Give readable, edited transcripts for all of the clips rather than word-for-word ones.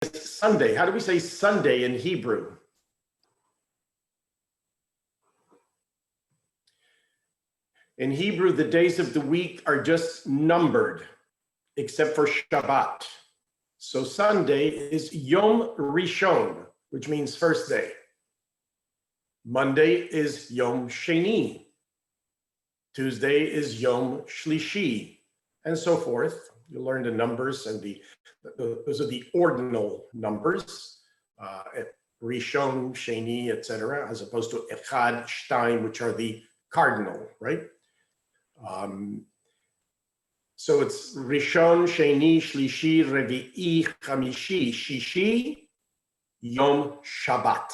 Sunday. How do we say Sunday in Hebrew? In Hebrew, the days of the week are just numbered, except for Shabbat. So Sunday is Yom Rishon, which means first day. Monday is Yom Sheni. Tuesday is Yom Shlishi, and so forth. You learn the numbers, and those are the ordinal numbers, Rishon, Sheni, etc., as opposed to Echad, Shtayim, which are the cardinal, right? So it's Rishon, Sheni, Shlishi, Revi'i, Chamishi, Shishi, Yom Shabbat.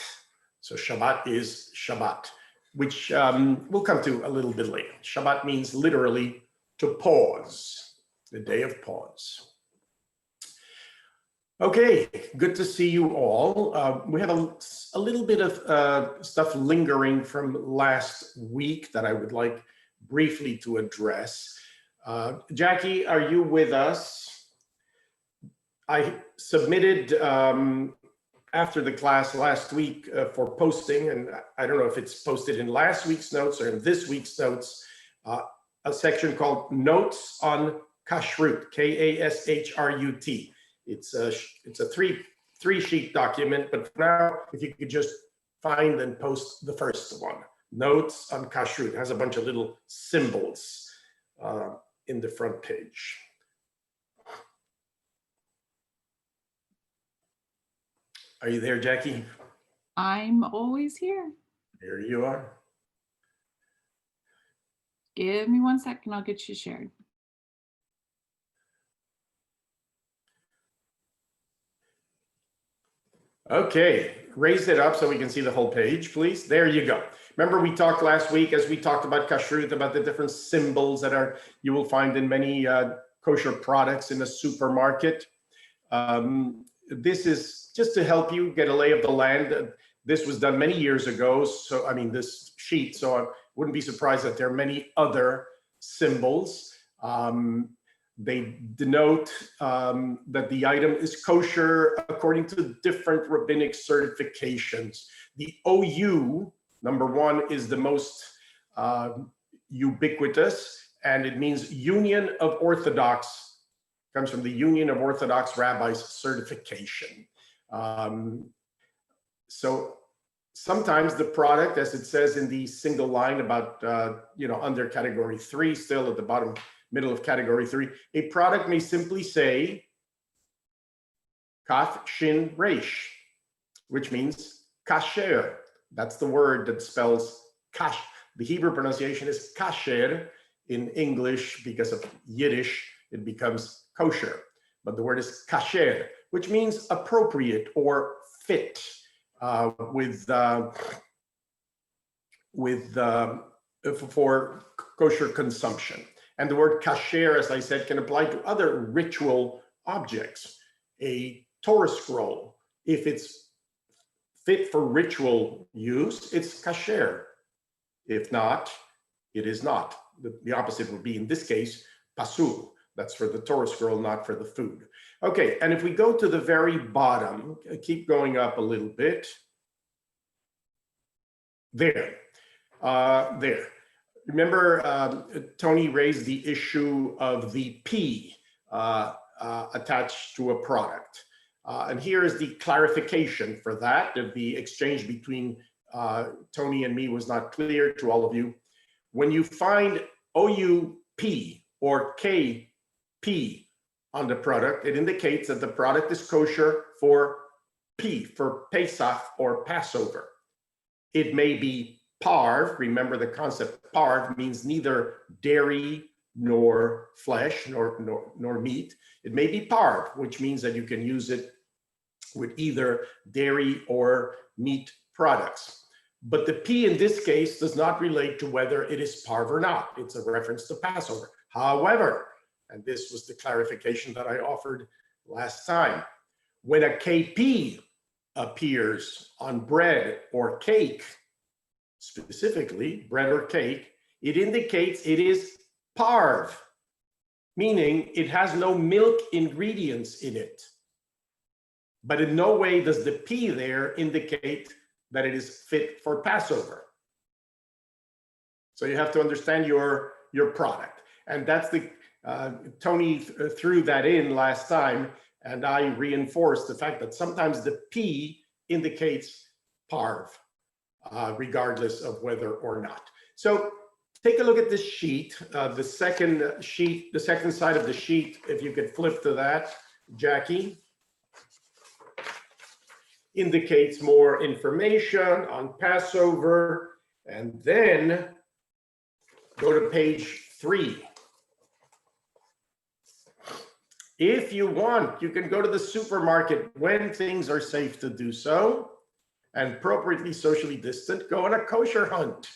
So Shabbat is Shabbat, which we'll come to a little bit later. Shabbat means literally to pause, the day of pause. Okay, good to see you all. We have a little bit of stuff lingering from last week that I would like briefly to address. Jackie, are you with us? I submitted after the class last week for posting, and I don't know if it's posted in last week's notes or in this week's notes, a section called Notes on Kashrut, Kashrut. It's a three sheet document, but for now, if you could just find and post the first one, Notes on Kashrut. It has a bunch of little symbols in the front page. Are you there, Jackie? I'm always here. There you are. Give me 1 second, I'll get you shared. Okay, raise it up so we can see the whole page, please. There you go. Remember we talked last week, as we talked about kashrut, about the different symbols that you will find in many kosher products in a supermarket. This is just to help you get a lay of the land. This was done many years ago, so I mean this sheet, so I wouldn't be surprised that there are many other symbols. They denote that the item is kosher according to different rabbinic certifications. The OU, number one, is the most ubiquitous, and it means Union of Orthodox, comes from the Union of Orthodox Rabbis certification. So sometimes the product, as it says in the single line about, under category 3, still at the bottom, middle of category 3, a product may simply say kaf shin reish, which means kasher. That's the word that spells kash. The Hebrew pronunciation is kasher. In English, because of Yiddish, it becomes kosher. But the word is kasher, which means appropriate or fit for kosher consumption. And the word kasher, as I said, can apply to other ritual objects. A Torah scroll, if it's fit for ritual use, it's kasher. If not, it is not. The opposite would be, in this case, pasul. That's for the Torah scroll, not for the food. Okay, and if we go to the very bottom, keep going up a little bit. There. Remember, Tony raised the issue of the P attached to a product. And here is the clarification for that. The exchange between Tony and me was not clear to all of you. When you find OUP or KP on the product, it indicates that the product is kosher for P, for Pesach or Passover. It may be parv. Remember the concept, parv means neither dairy nor flesh nor meat. It may be parv, which means that you can use it with either dairy or meat products. But the P in this case does not relate to whether it is parv or not. It's a reference to Passover. However, and this was the clarification that I offered last time, when a KP appears on bread or cake, specifically bread or cake, it indicates it is parv, meaning it has no milk ingredients in it. but in no way does the P there indicate that it is fit for Passover. So you have to understand your product. And that's the, Tony threw that in last time, and I reinforced the fact that sometimes the P indicates parv, regardless of whether or not. So take a look at this sheet, the second side of the sheet, if you could flip to that, Jackie, indicates more information on Passover. And then go to page 3. If you want, you can go to the supermarket when things are safe to do so and appropriately socially distant, go on a kosher hunt.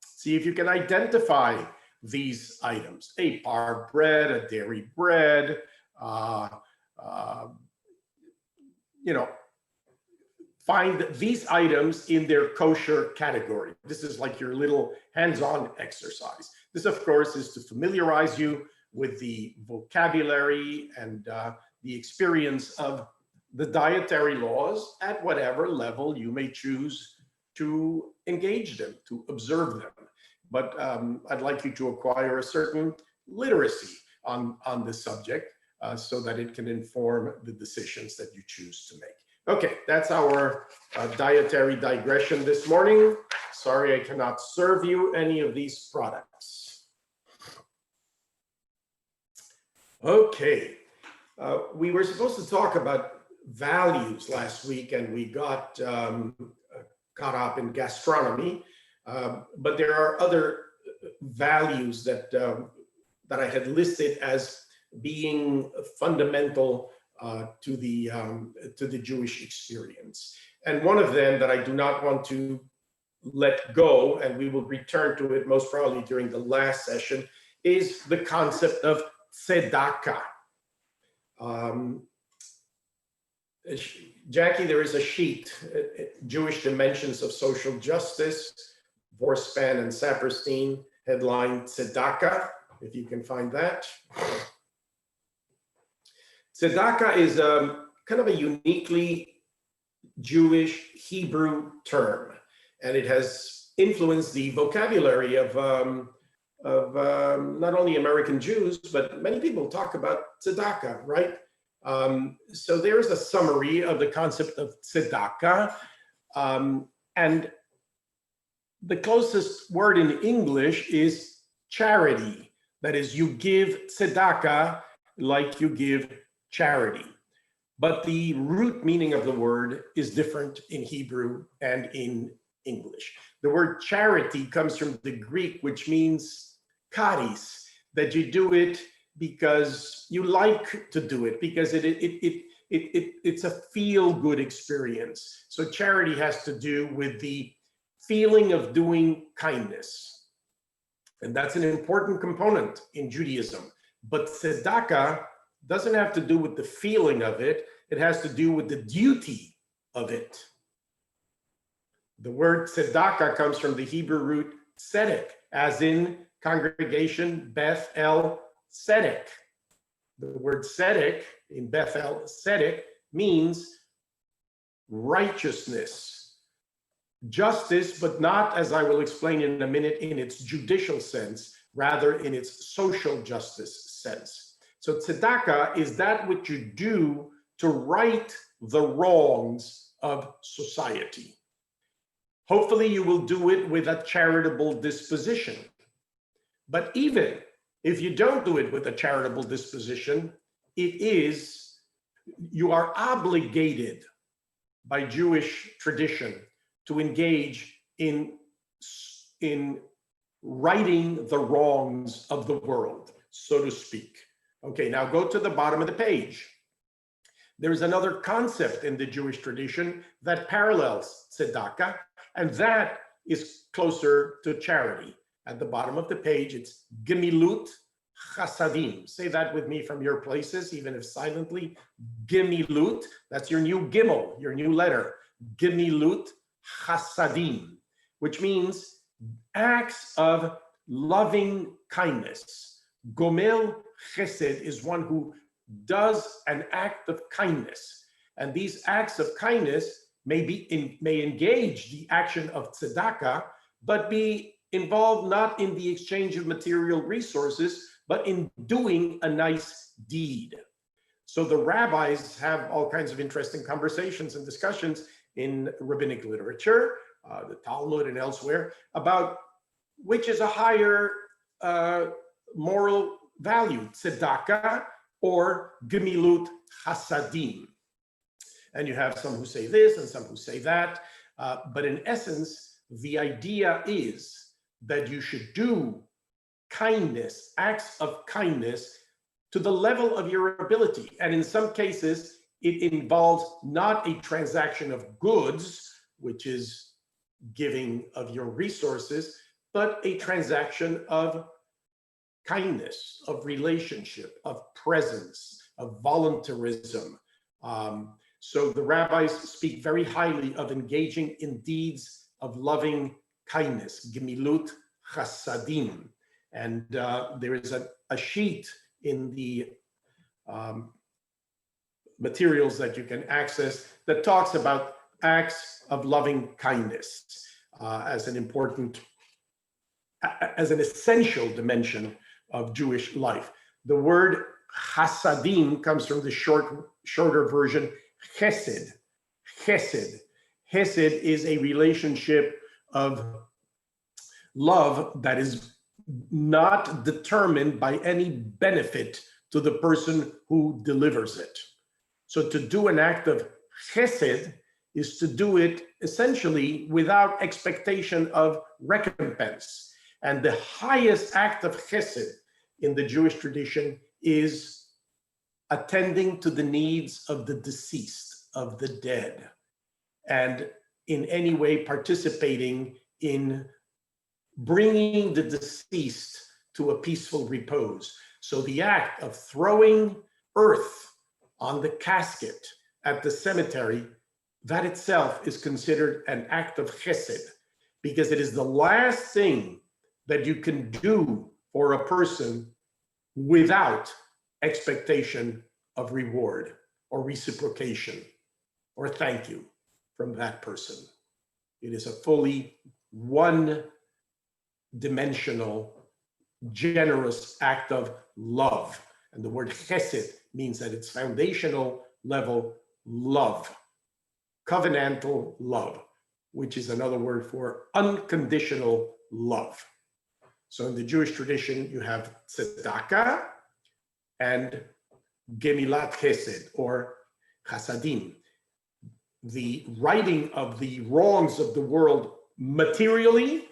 See if you can identify these items: a parv bread, a dairy bread, find these items in their kosher category. This is like your little hands-on exercise. This, of course, is to familiarize you with the vocabulary and the experience of the dietary laws at whatever level you may choose to engage them, to observe them. But I'd like you to acquire a certain literacy on this subject so that it can inform the decisions that you choose to make. Okay, that's our dietary digression this morning. Sorry, I cannot serve you any of these products. Okay, we were supposed to talk about values last week, and we got caught up in gastronomy, but there are other values that I had listed as being fundamental to the Jewish experience. And one of them that I do not want to let go, and we will return to it most probably during the last session, is the concept of tzedakah. Jackie, there is a sheet, Jewish Dimensions of Social Justice, Vorspan and Saperstein, headline Tzedakah, if you can find that. Tzedakah is kind of a uniquely Jewish Hebrew term, and it has influenced the vocabulary of not only American Jews, but many people talk about tzedakah, right? So there's a summary of the concept of tzedakah, and the closest word in English is charity. That is, you give tzedakah like you give charity. But the root meaning of the word is different in Hebrew and in English. The word charity comes from the Greek, which means charis, that you do it because you like to do it, because it's a feel-good experience. So charity has to do with the feeling of doing kindness. And that's an important component in Judaism. But tzedakah doesn't have to do with the feeling of it. It has to do with the duty of it. The word tzedakah comes from the Hebrew root tzedek, as in congregation Beth-El tzedek. The word tzedek in Beth-El tzedek means righteousness, justice, but not, as I will explain in a minute, in its judicial sense, rather in its social justice sense. So tzedakah is that which you do to right the wrongs of society. Hopefully you will do it with a charitable disposition. But even if you don't do it with a charitable disposition, you are obligated by Jewish tradition to engage in righting the wrongs of the world, so to speak. Okay, now go to the bottom of the page. There's another concept in the Jewish tradition that parallels tzedakah, and that is closer to charity. At the bottom of the page, it's gemilut chasadim. Say that with me from your places, even if silently. Gemilut, that's your new gimel, your new letter. Gemilut chasadim, which means acts of loving kindness. Gomel chesed is one who does an act of kindness. And these acts of kindness may engage the action of tzedakah, but be involved not in the exchange of material resources, but in doing a nice deed. So the rabbis have all kinds of interesting conversations and discussions in rabbinic literature, the Talmud and elsewhere, about which is a higher moral value, tzedakah or gemilut chasadim. And you have some who say this and some who say that. But in essence, the idea is that you should do kindness, acts of kindness, to the level of your ability. And in some cases, it involves not a transaction of goods, which is giving of your resources, but a transaction of kindness, of relationship, of presence, of voluntarism. So the rabbis speak very highly of engaging in deeds of loving kindness, gemilut chasadim. And there is a sheet in the materials that you can access that talks about acts of loving kindness as an important, as an essential dimension of Jewish life. The word chasadim comes from the shorter version, chesed. Chesed. Chesed is a relationship of love that is not determined by any benefit to the person who delivers it. So to do an act of chesed is to do it essentially without expectation of recompense. And the highest act of chesed in the Jewish tradition is attending to the needs of the deceased, of the dead, and in any way participating in bringing the deceased to a peaceful repose. So the act of throwing earth on the casket at the cemetery, that itself is considered an act of chesed, because it is the last thing that you can do for a person without expectation of reward or reciprocation or thank you from that person. It is a fully one-dimensional, generous act of love. And the word chesed means that it's foundational level love, covenantal love, which is another word for unconditional love. So in the Jewish tradition, you have tzedakah and gemilat chesed, or chasadim, the righting of the wrongs of the world materially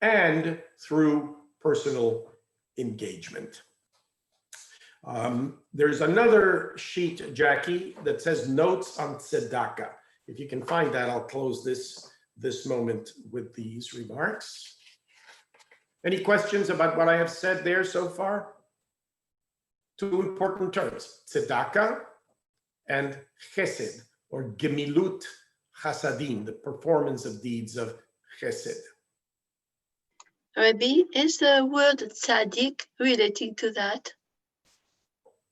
and through personal engagement. There's another sheet, Jackie, that says notes on tzedakah. If you can find that, I'll close this moment with these remarks. Any questions about what I have said there so far? Two important terms, tzedakah and chesed, or gemilut chasadim, the performance of deeds of chesed. Rabbi, is the word tzaddik related to that?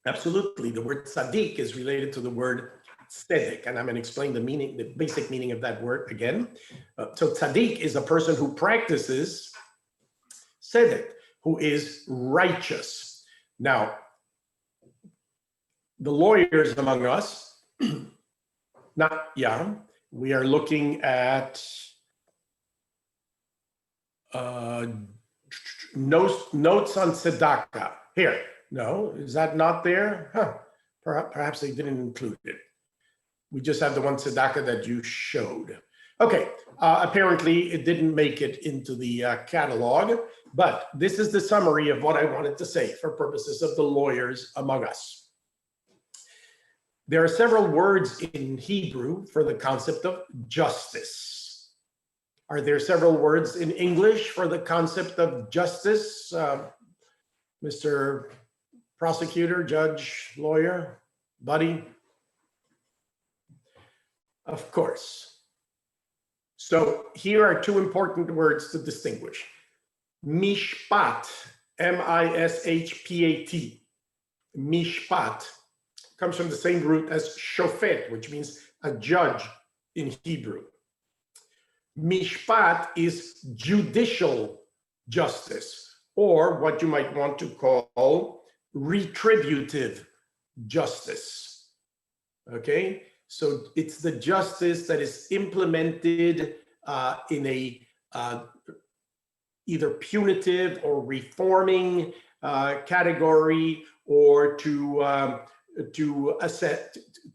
Absolutely. The word tzaddik is related to the word tzedek, and I'm going to explain the meaning, the basic meaning of that word again. So tzaddik is a person who practices tzedek, who is righteous. Now, the lawyers among us, we are looking at notes on tzedakah. Here, no, is that not there? Huh. Perhaps they didn't include it. We just have the one tzedakah that you showed. Okay, apparently it didn't make it into the catalog, but this is the summary of what I wanted to say for purposes of the lawyers among us. There are several words in Hebrew for the concept of justice. Are there several words in English for the concept of justice? Mr. Prosecutor, judge, lawyer, buddy? Of course. So here are two important words to distinguish. Mishpat, M-I-S-H-P-A-T. Mishpat comes from the same root as shofet, which means a judge in Hebrew. Mishpat is judicial justice, or what you might want to call retributive justice. Okay, so it's the justice that is implemented in a either punitive or reforming category, or to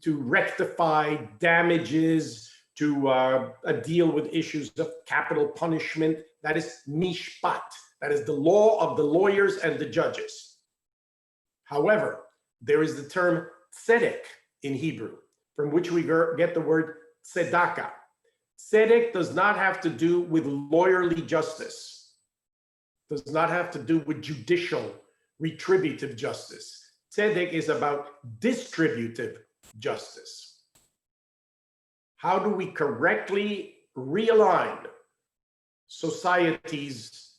rectify damages, to deal with issues of capital punishment. That is mishpat. That is the law of the lawyers and the judges. However, there is the term tzedek in Hebrew, from which we get the word tzedakah. Tzedek does not have to do with lawyerly justice, does not have to do with judicial retributive justice. Tzedek is about distributive justice. How do we correctly realign society's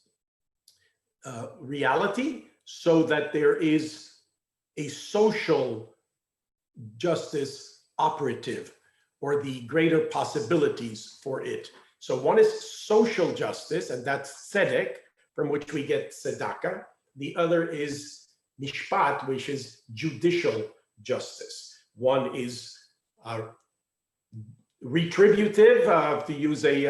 reality so that there is a social justice operative, or the greater possibilities for it? So one is social justice, and that's tzedek, from which we get tzedakah. The other is mishpat, which is judicial justice. One is retributive, to use a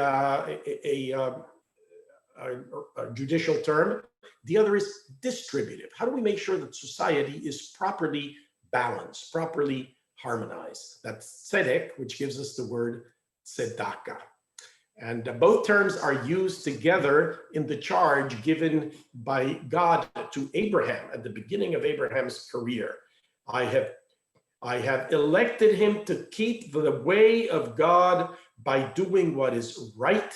judicial term. The other is distributive. How do we make sure that society is properly balanced, properly harmonized? That's tzedek, which gives us the word tzedakah. And both terms are used together in the charge given by God to Abraham at the beginning of Abraham's career. I have elected him to keep the way of God by doing what is right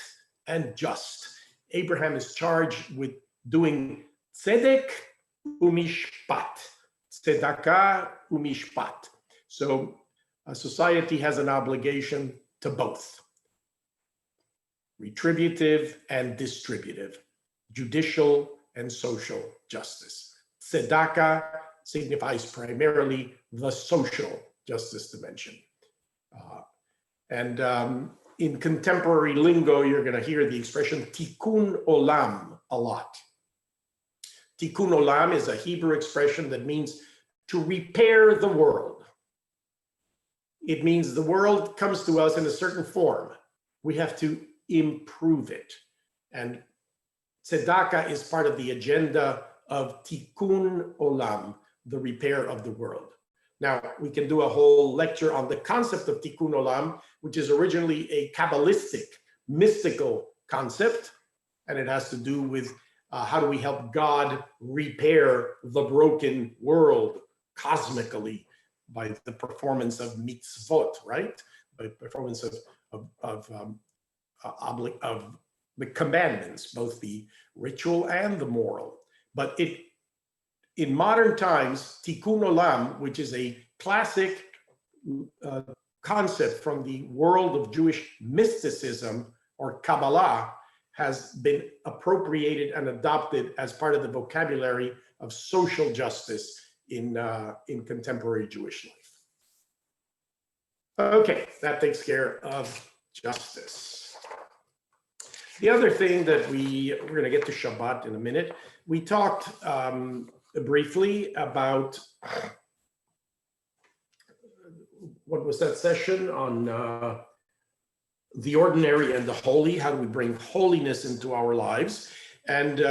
and just. Abraham is charged with doing tzedek umishpat, tzedakah umishpat. So society has an obligation to both: retributive and distributive, judicial and social justice. Tzedakah signifies primarily the social justice dimension. In contemporary lingo, you're going to hear the expression tikkun olam a lot. Tikkun olam is a Hebrew expression that means to repair the world. It means the world comes to us in a certain form. We have to improve it. And tzedakah is part of the agenda of tikkun olam, the repair of the world. Now, we can do a whole lecture on the concept of tikkun olam, which is originally a Kabbalistic, mystical concept, and it has to do with how do we help God repair the broken world cosmically by the performance of mitzvot, right? By performance of the commandments, both the ritual and the moral. But in modern times, tikkun olam, which is a classic concept from the world of Jewish mysticism or Kabbalah, has been appropriated and adopted as part of the vocabulary of social justice in contemporary Jewish life. Okay, that takes care of justice. The other thing that we're going to get to Shabbat in a minute. We talked briefly about what was that session on the ordinary and the holy. How do we bring holiness into our lives? And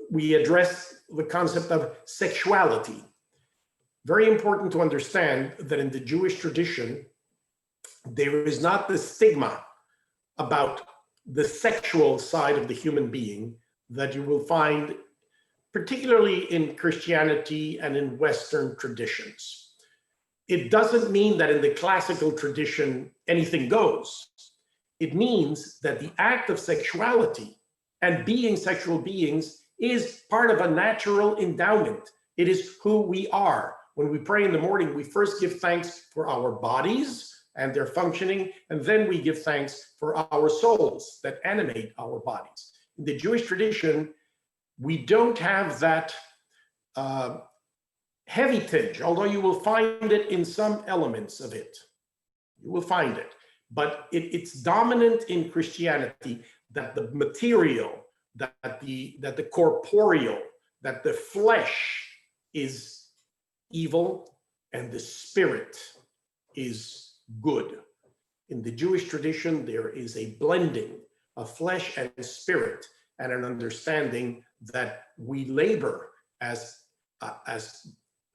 we addressed the concept of sexuality. Very important to understand that in the Jewish tradition, there is not the stigma about the sexual side of the human being that you will find particularly in Christianity and in Western traditions. It doesn't mean that in the classical tradition anything goes. It means that the act of sexuality and being sexual beings is part of a natural endowment. It is who we are. When we pray in the morning, we first give thanks for our bodies and their functioning, and then we give thanks for our souls that animate our bodies. In the Jewish tradition, we don't have that heavy tinge, although you will find it in some elements of it. You will find it. But it's dominant in Christianity that the material, that the corporeal, that the flesh is evil and the spirit is good. In the Jewish tradition, there is a blending of flesh and spirit, and an understanding that we labor as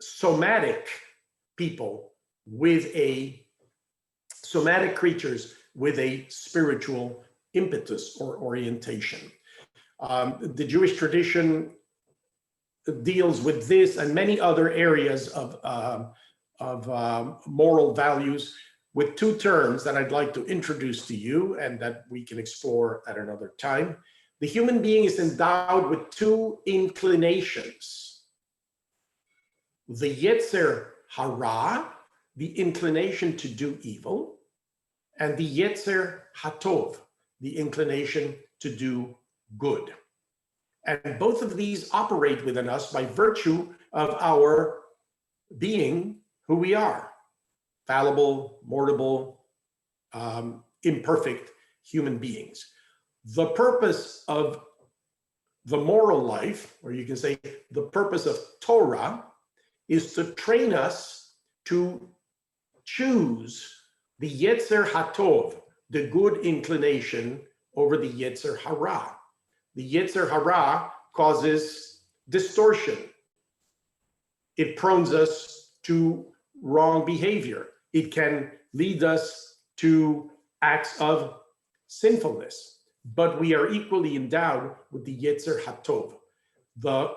somatic people with somatic creatures with a spiritual impetus or orientation. The Jewish tradition deals with this and many other areas of moral values with two terms that I'd like to introduce to you and that we can explore at another time. The human being is endowed with two inclinations. The Yetzer Hara, the inclination to do evil, and the Yetzer Hatov, the inclination to do good. And both of these operate within us by virtue of our being who we are. Fallible, mortal, imperfect human beings. The purpose of the moral life, or you can say the purpose of Torah, is to train us to choose the Yetzer Hatov, the good inclination, over the Yetzer Hara. The Yetzer Hara causes distortion. It prones us to wrong behavior. It can lead us to acts of sinfulness, but we are equally endowed with the Yetzer Hatov. The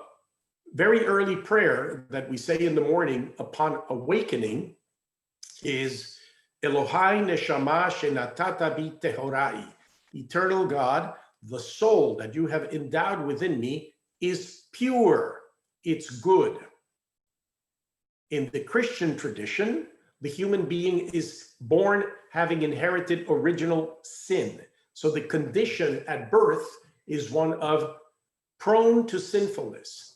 very early prayer that we say in the morning upon awakening is Elohai Neshama Shenatata Bi Tehorai. Eternal God, the soul that you have endowed within me is pure, it's good. In the Christian tradition, the human being is born having inherited original sin. So the condition at birth is one of prone to sinfulness.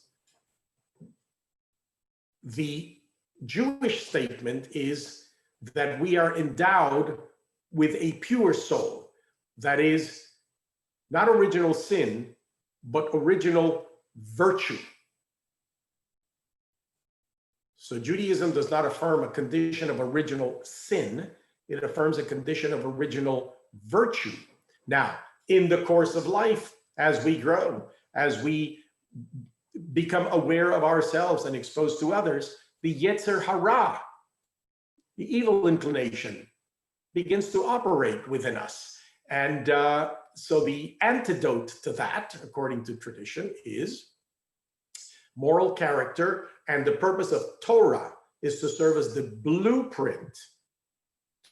The Jewish statement is that we are endowed with a pure soul, that is not original sin, but original virtue. So Judaism does not affirm a condition of original sin, it affirms a condition of original virtue. Now, in the course of life, as we grow, as we become aware of ourselves and exposed to others, the Yetzer Hara, the evil inclination, begins to operate within us. And so the antidote to that, according to tradition, is moral character, and the purpose of Torah is to serve as the blueprint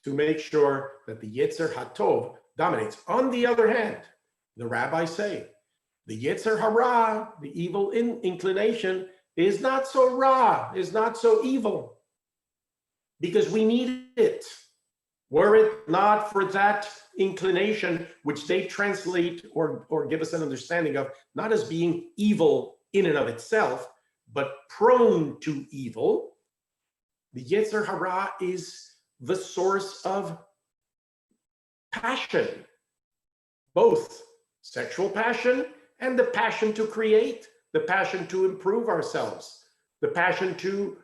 to make sure that the Yetzer Hatov dominates. On the other hand, the rabbis say, the Yetzer Hara, the evil inclination, is not so ra, is not so evil, because we need it. Were it not for that inclination, which they translate or give us an understanding of, not as being evil in and of itself, but prone to evil, the Yetzer Hara is the source of passion, both sexual passion and the passion to create, the passion to improve ourselves, the passion to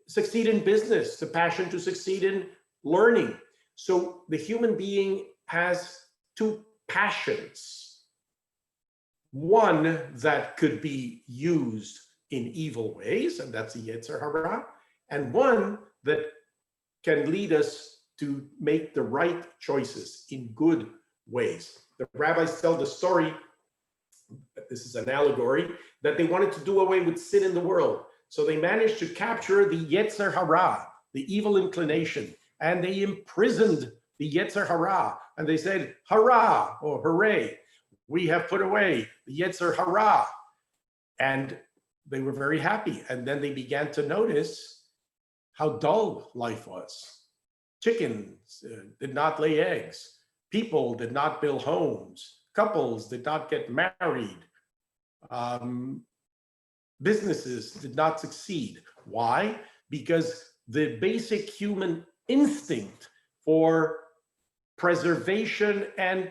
succeed in business, the passion to succeed in learning. So the human being has two passions. One that could be used in evil ways, and that's the Yetzer Hara, and one that can lead us to make the right choices in good ways. The rabbis tell the story, this is an allegory, that they wanted to do away with sin in the world. So they managed to capture the Yetzer Hara, the evil inclination, and they imprisoned the Yetzer Hara. And they said, hurrah, or hooray, we have put away the Yetzer Hara. And they were very happy. And then they began to notice how dull life was. Chickens did not lay eggs. People did not build homes. Couples did not get married. Businesses did not succeed. Why? Because the basic human instinct for preservation and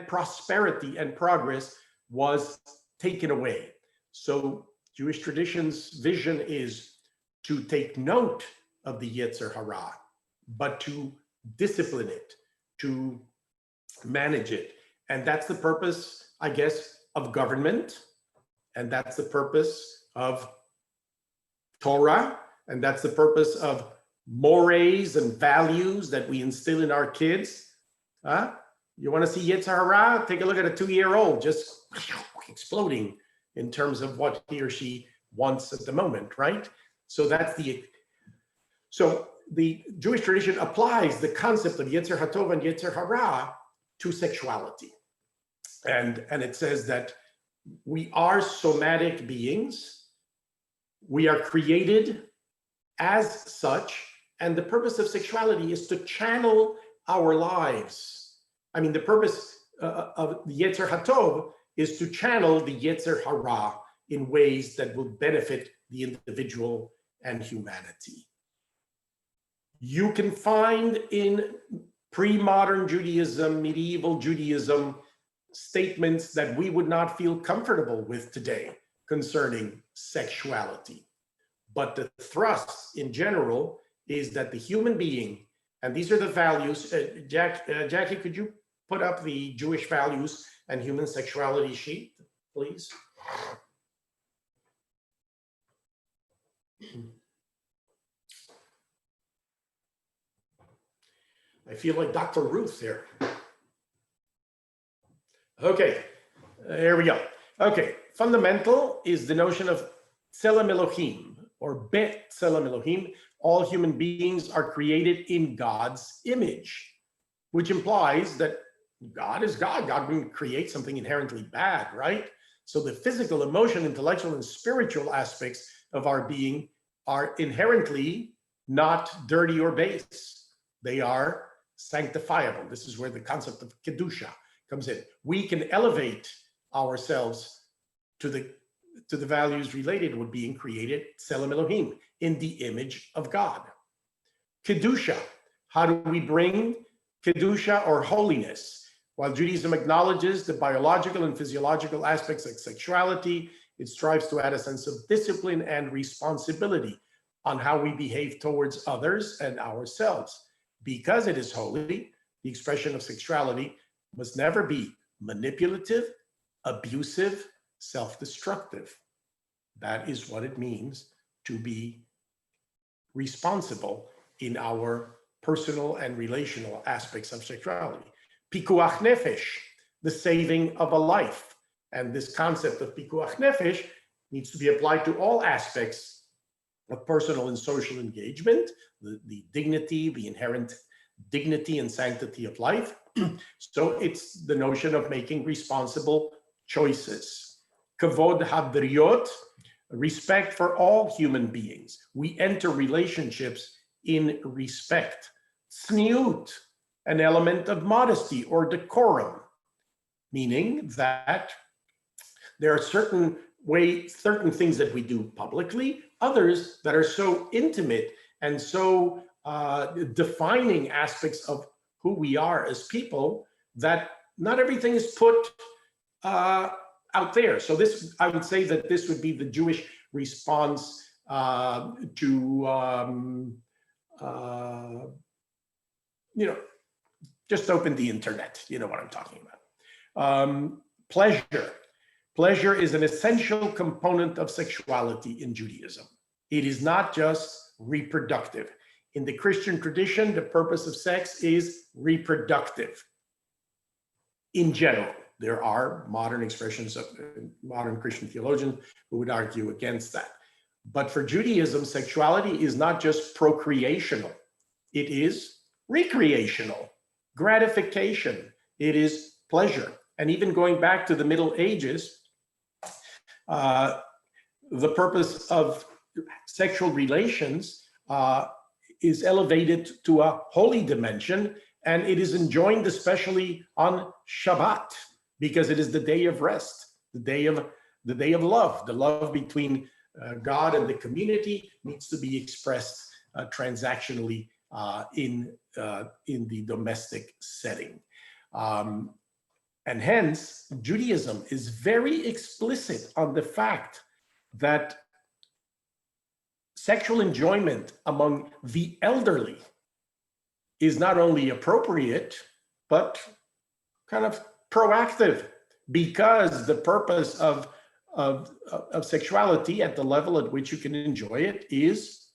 prosperity and progress was taken away. So Jewish tradition's vision is to take note of the Yetzer Hara, but to discipline it, to manage it. And that's the purpose, I guess, of government. And that's the purpose of Torah. And that's the purpose of mores and values that we instill in our kids. You want to see Yetzer Hara? Take a look at a 2-year-old just exploding in terms of what he or she wants at the moment, right? So the Jewish tradition applies the concept of Yetzer HaTov and Yetzer Hara to sexuality. And it says that we are somatic beings. We are created as such. And the purpose of sexuality is to channel our lives. I mean, the purpose of the Yetzer HaTov is to channel the Yetzer Hara in ways that will benefit the individual and humanity. You can find in pre-modern Judaism, medieval Judaism, statements that we would not feel comfortable with today concerning sexuality. But the thrust in general is that the human being, and these are the values. Jackie, could you put up the Jewish values and human sexuality sheet, please? I feel like Dr. Ruth here. Okay, here we go. Okay, fundamental is the notion of Tselem Elohim, or Bet-Tselem Elohim. All human beings are created in God's image, which implies that God is God. God didn't create something inherently bad, right? So the physical, emotional, intellectual, and spiritual aspects of our being are inherently not dirty or base. They are sanctifiable. This is where the concept of Kedusha comes in. We can elevate ourselves to the values related with being created, Tselem Elohim, in the image of God. Kedusha, how do we bring Kedusha or holiness? While Judaism acknowledges the biological and physiological aspects of sexuality, it strives to add a sense of discipline and responsibility on how we behave towards others and ourselves. Because it is holy, the expression of sexuality must never be manipulative, abusive, self-destructive. That is what it means to be responsible in our personal and relational aspects of sexuality. Pikuach nefesh, the saving of a life. And this concept of pikuach nefesh needs to be applied to all aspects of personal and social engagement, the dignity, the inherent dignity and sanctity of life. So it's the notion of making responsible choices. Kavod hadriot, respect for all human beings. We enter relationships in respect. Tzniut, an element of modesty or decorum, meaning that there are certain things that we do publicly, others that are so intimate and so defining aspects of who we are as people that not everything is put out there. So this, I would say that this would be the Jewish response to just open the internet. You know what I'm talking about. Pleasure is an essential component of sexuality in Judaism. It is not just reproductive. In the Christian tradition, the purpose of sex is reproductive. In general, there are modern expressions of modern Christian theologians who would argue against that. But for Judaism, sexuality is not just procreational. It is recreational, gratification. It is pleasure. And even going back to the Middle Ages, the purpose of sexual relations is elevated to a holy dimension, and it is enjoined especially on Shabbat, because it is the day of rest, the day of love, the love between God and the community needs to be expressed transactionally in the domestic setting. And hence, Judaism is very explicit on the fact that sexual enjoyment among the elderly is not only appropriate, but kind of proactive, because the purpose of sexuality at the level at which you can enjoy it is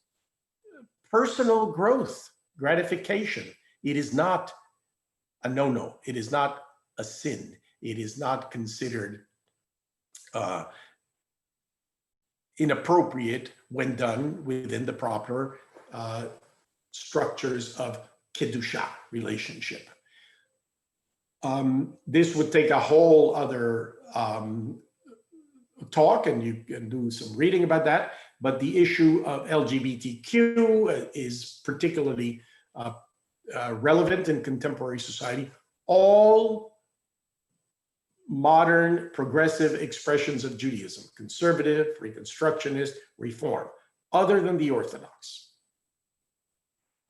personal growth, gratification. It is not a no-no. It is not a sin. It is not considered inappropriate when done within the proper structures of kedusha relationship. This would take a whole other talk, and you can do some reading about that. But the issue of LGBTQ is particularly relevant in contemporary society. All modern progressive expressions of Judaism, conservative, reconstructionist, reform, other than the Orthodox,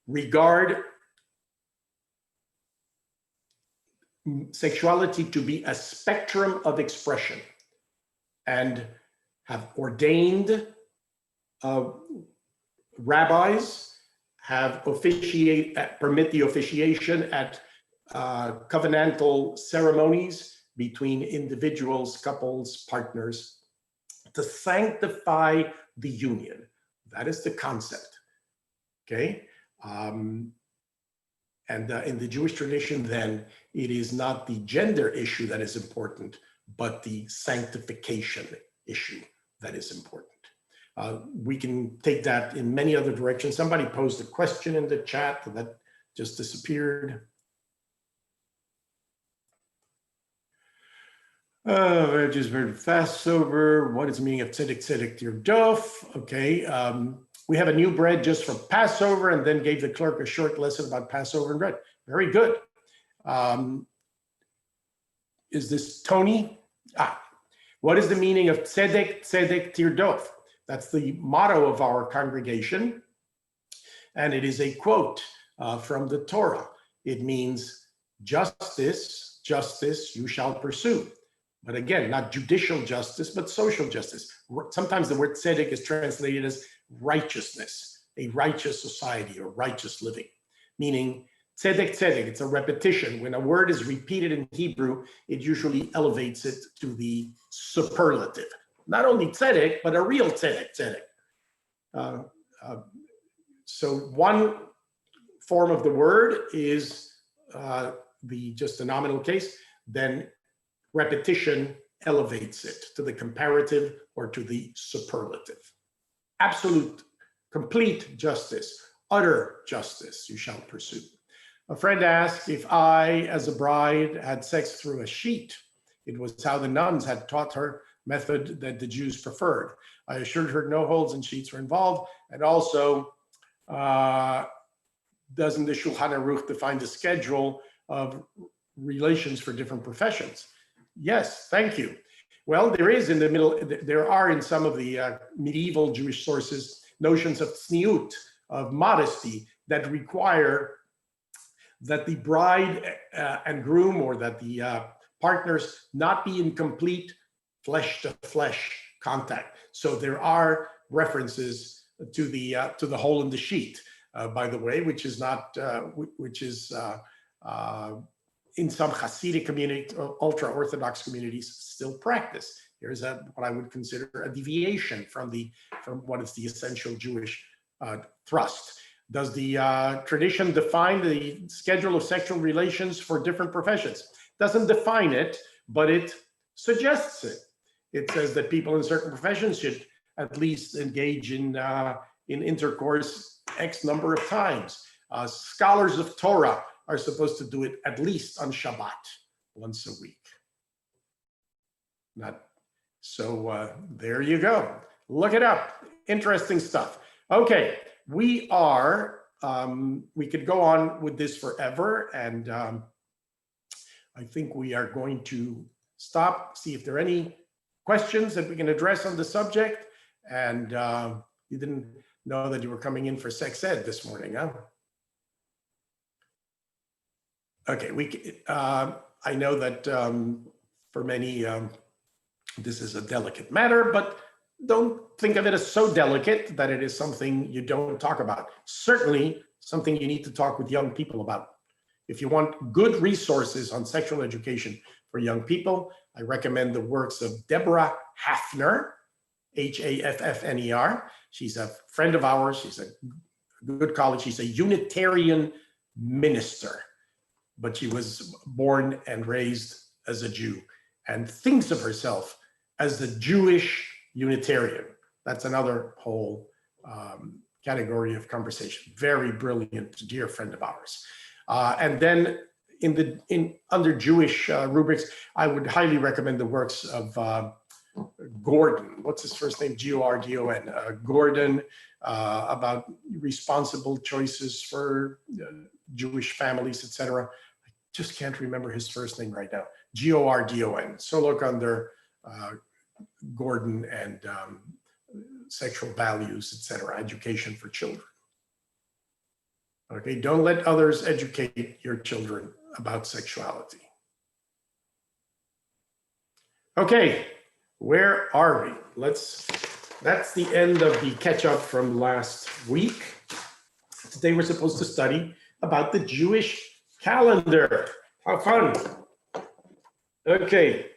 regard sexuality to be a spectrum of expression and have ordained rabbis, have permit the officiation at covenantal ceremonies between individuals, couples, partners, to sanctify the union. That is the concept, okay? And in the Jewish tradition, then, it is not the gender issue that is important, but the sanctification issue that is important. We can take that in many other directions. Somebody posed a question in the chat that just disappeared. I just heard fast sober. What is the meaning of tzedek tzedek tirdof? Okay, we have a new bread just for Passover, and then gave the clerk a short lesson about Passover and bread. Very good. Is this Tony? What is the meaning of tzedek tzedek tirdof? That's the motto of our congregation, and it is a quote from the Torah. It means justice, justice you shall pursue. But again, not judicial justice, but social justice. Sometimes the word tzedek is translated as righteousness, a righteous society or righteous living, meaning tzedek tzedek, it's a repetition. When a word is repeated in Hebrew, it usually elevates it to the superlative. Not only tzedek, but a real tzedek tzedek. So one form of the word is just a nominal case, then repetition elevates it to the comparative or to the superlative. Absolute, complete justice, utter justice you shall pursue. A friend asked if I, as a bride, had sex through a sheet. It was how the nuns had taught her method that the Jews preferred. I assured her no holes in sheets were involved, and also doesn't the Shulchan Aruch define the schedule of relations for different professions? Yes, thank you. Well, there are in some of the medieval Jewish sources notions of tzniut, of modesty, that require that the bride and groom, or that the partners, not be in complete flesh-to-flesh contact. So there are references to the hole in the sheet, by the way, which is not in some Hasidic communities, ultra-Orthodox communities, still practice. Here's what I would consider a deviation from what is the essential Jewish thrust. Does the tradition define the schedule of sexual relations for different professions? Doesn't define it, but it suggests it. It says that people in certain professions should at least engage in intercourse X number of times. Scholars of Torah are supposed to do it at least on Shabbat, once a week. There you go. Look it up. Interesting stuff. Okay, we could go on with this forever, and I think we are going to stop, see if there are any questions that we can address on the subject, And you didn't know that you were coming in for sex ed this morning, huh? Okay, I know that for many, this is a delicate matter, but don't think of it as so delicate that it is something you don't talk about. Certainly something you need to talk with young people about. If you want good resources on sexual education for young people, I recommend the works of Deborah Hafner, Haffner. She's a friend of ours. She's a good colleague. She's a Unitarian minister, but she was born and raised as a Jew and thinks of herself as the Jewish Unitarian. That's another whole category of conversation. Very brilliant, dear friend of ours. And then under Jewish rubrics, I would highly recommend the works of Gordon. What's his first name? Gordon. Gordon, about responsible choices for Jewish families, etc. I just can't remember his first name right now. Gordon. So look under Gordon and sexual values, etc. Education for children. Okay, don't let others educate your children about sexuality. Okay, where are we? That's the end of the catch up from last week. Today we're supposed to study about the Jewish calendar. How fun. Okay,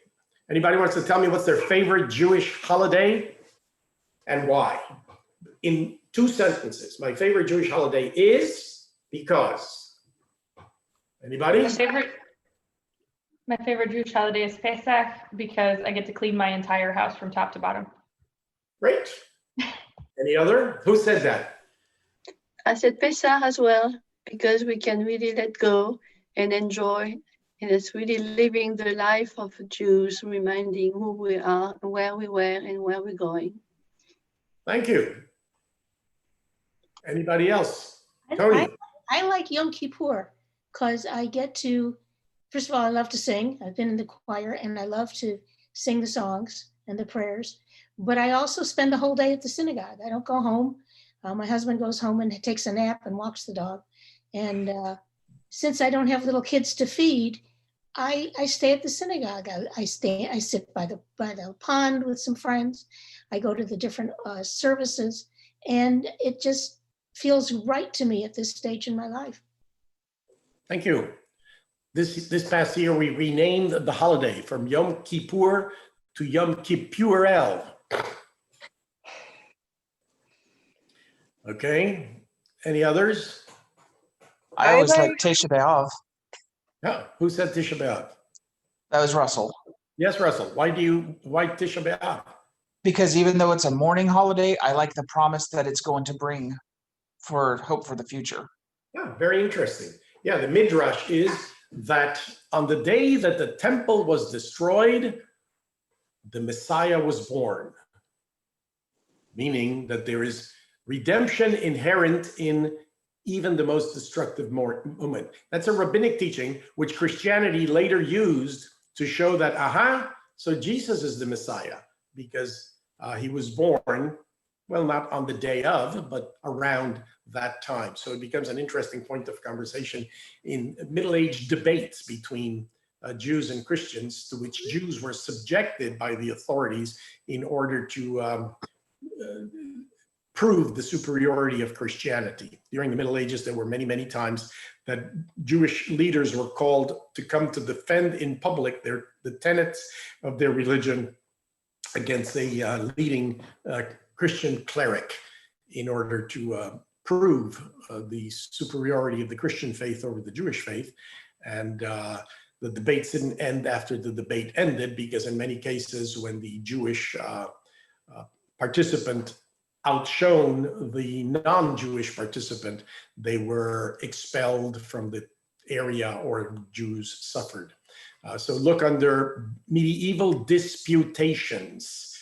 anybody wants to tell me what's their favorite Jewish holiday and why? In 2 sentences, my favorite Jewish holiday is because. Anybody? My favorite Jewish holiday is Pesach because I get to clean my entire house from top to bottom. Great. Any other? Who said that? I said Pesach as well, because we can really let go and enjoy. And it's really living the life of Jews, reminding who we are, where we were, and where we're going. Thank you. Anybody else? Tony. I like Yom Kippur because I get to, first of all, I love to sing. I've been in the choir and I love to sing the songs and the prayers, but I also spend the whole day at the synagogue. I don't go home. My husband goes home and takes a nap and walks the dog. And since I don't have little kids to feed, I stay at the synagogue. I sit by the pond with some friends. I go to the different services, and it just feels right to me at this stage in my life. Thank you. This past year, we renamed the holiday from Yom Kippur to Yom Kippur-El. Okay. Any others? I always like Tisha B'Av. Yeah. Who said Tisha B'Av? That was Russell. Yes, Russell. Why Tisha B'Av? Because even though it's a mourning holiday, I like the promise that it's going to bring for hope for the future. Yeah, very interesting. Yeah, the Midrash is that on the day that the temple was destroyed, the Messiah was born, meaning that there is redemption inherent in even the most destructive moment. That's a rabbinic teaching, which Christianity later used to show that, so Jesus is the Messiah, because he was born, well, not on the day of, but around that time. So it becomes an interesting point of conversation in middle-aged debates between Jews and Christians, to which Jews were subjected by the authorities in order to prove the superiority of Christianity. During the Middle Ages, there were many, many times that Jewish leaders were called to come to defend in public the tenets of their religion against a leading Christian cleric in order to prove the superiority of the Christian faith over the Jewish faith. And the debates didn't end after the debate ended, because in many cases, when the Jewish participant outshone the non-Jewish participant, they were expelled from the area or Jews suffered. So look under medieval disputations,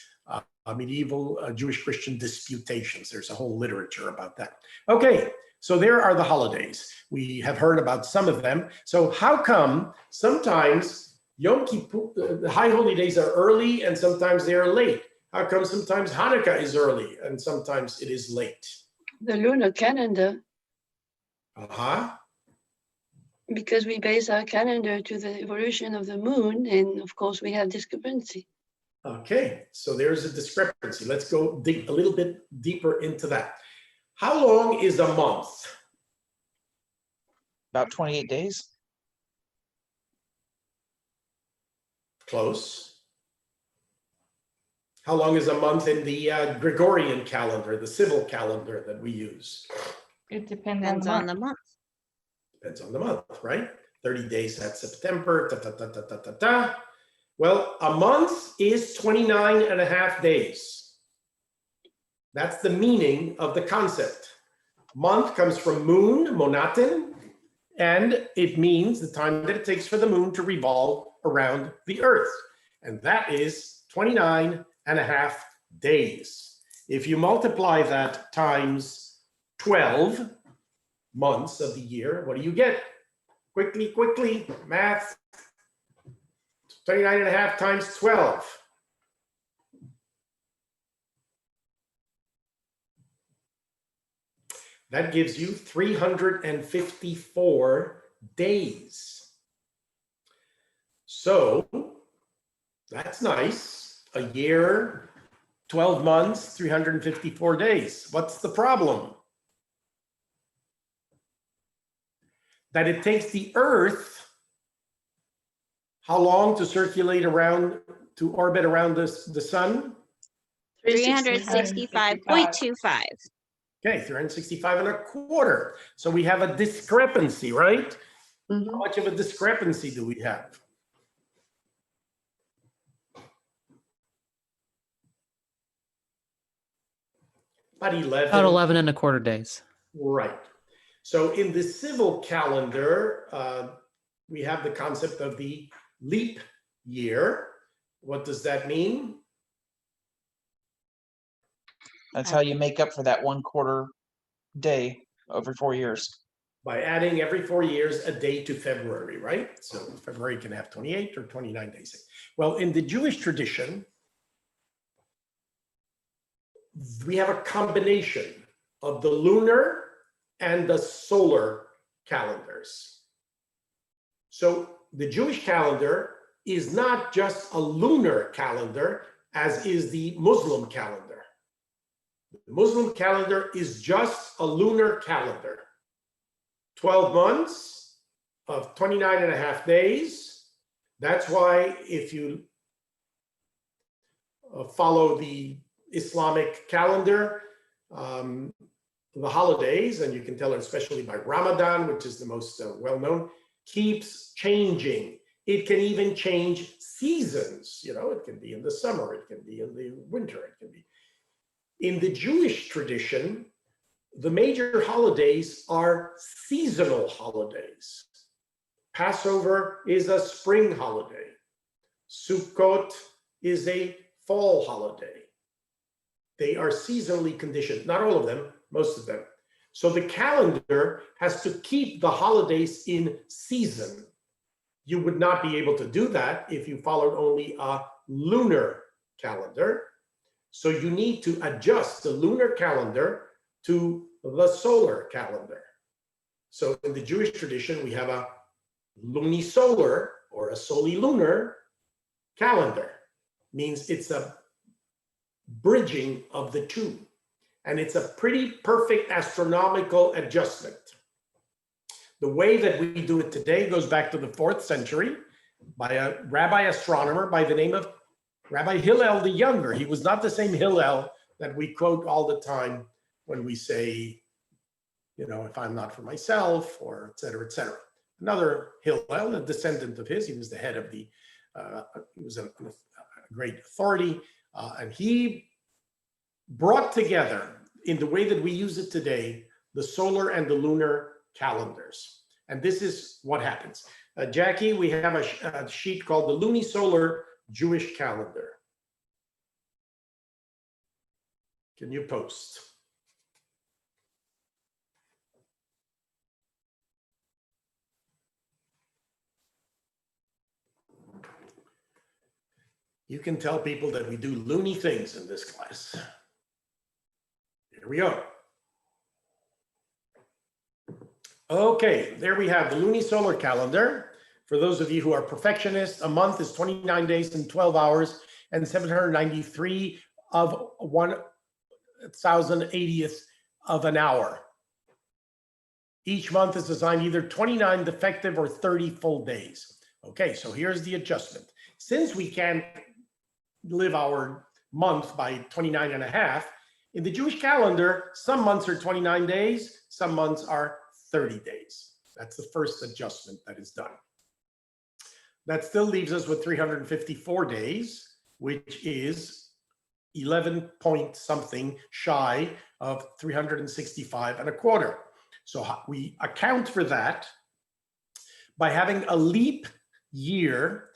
medieval Jewish Christian disputations. There's a whole literature about that. Okay, so there are the holidays. We have heard about some of them. So how come sometimes Yom Kippur, the high holy days are early and sometimes they are late? How come sometimes Hanukkah is early and sometimes it is late? The lunar calendar, Uh-huh. because we base our calendar to the evolution of the moon, and of course we have discrepancy. Okay, so there's a discrepancy. Let's go dig a little bit deeper into that. How long is a month? About 28 days. Close. How long is a month in the Gregorian calendar, the civil calendar that we use? It depends Depends on on the the month. Depends on the month, right? 30 days at September, ta, ta, ta, ta, ta, ta, ta. Well, a month is 29 and a half days. That's the meaning of the concept. Month comes from moon, monatin, and it means the time that it takes for the moon to revolve around the earth. And that is 29 and a half days. If you multiply that times 12 months of the year, what do you get? Quickly, math. 29 and a half times 12. That gives you 354 days. So that's nice. A year, 12 months, 354 days. What's the problem? That it takes the Earth how long to circulate around, to orbit around the sun? 365.25. Okay, 365 and a quarter. So we have a discrepancy, right? Mhm. How much of a discrepancy do we have? About 11. About 11 and a quarter days. Right. So in the civil calendar, we have the concept of the leap year. What does that mean? That's how you make up for that 1/4 day over 4 years. By adding every 4 years a day to February, right? So February can have 28 or 29 days. Well, in the Jewish tradition, we have a combination of the lunar and the solar calendars. So the Jewish calendar is not just a lunar calendar, as is the Muslim calendar. The Muslim calendar is just a lunar calendar. 12 months of 29 and a half days. That's why if you follow the Islamic calendar, the holidays, and you can tell especially by Ramadan, which is the most well-known, keeps changing. It can even change seasons. You know, it can be in the summer, it can be in the winter, it can be. In the Jewish tradition, the major holidays are seasonal holidays. Passover is a spring holiday. Sukkot is a fall holiday. They are seasonally conditioned, not all of them, most of them. So the calendar has to keep the holidays in season. You would not be able to do that if you followed only a lunar calendar. So you need to adjust the lunar calendar to the solar calendar. So in the Jewish tradition, we have a lunisolar or a solilunar calendar. Means it's a bridging of the two. And it's a pretty perfect astronomical adjustment. The way that we do it today goes back to the 4th century by a rabbi astronomer by the name of Rabbi Hillel the Younger. He was not the same Hillel that we quote all the time when we say, you know, if I'm not for myself, or et cetera, et cetera. Another Hillel, a descendant of his, he was the head of the, he was a great authority, and he brought together, in the way that we use it today, the solar and the lunar calendars. And this is what happens. Jackie, we have a sheet called the Lunisolar Jewish Calendar. Can you post? You can tell people that we do loony things in this class. Here we go. Okay, there we have the lunisolar calendar. For those of you who are perfectionists, a month is 29 days and 12 hours and 793 of 1,080th of an hour. Each month is assigned either 29 defective or 30 full days. Okay, so here's the adjustment. Since we can't live our month by 29 and a half, in the Jewish calendar, some months are 29 days, some months are 30 days. That's the first adjustment that is done. That still leaves us with 354 days, which is 11 point something shy of 365 and a quarter. So we account for that by having a leap year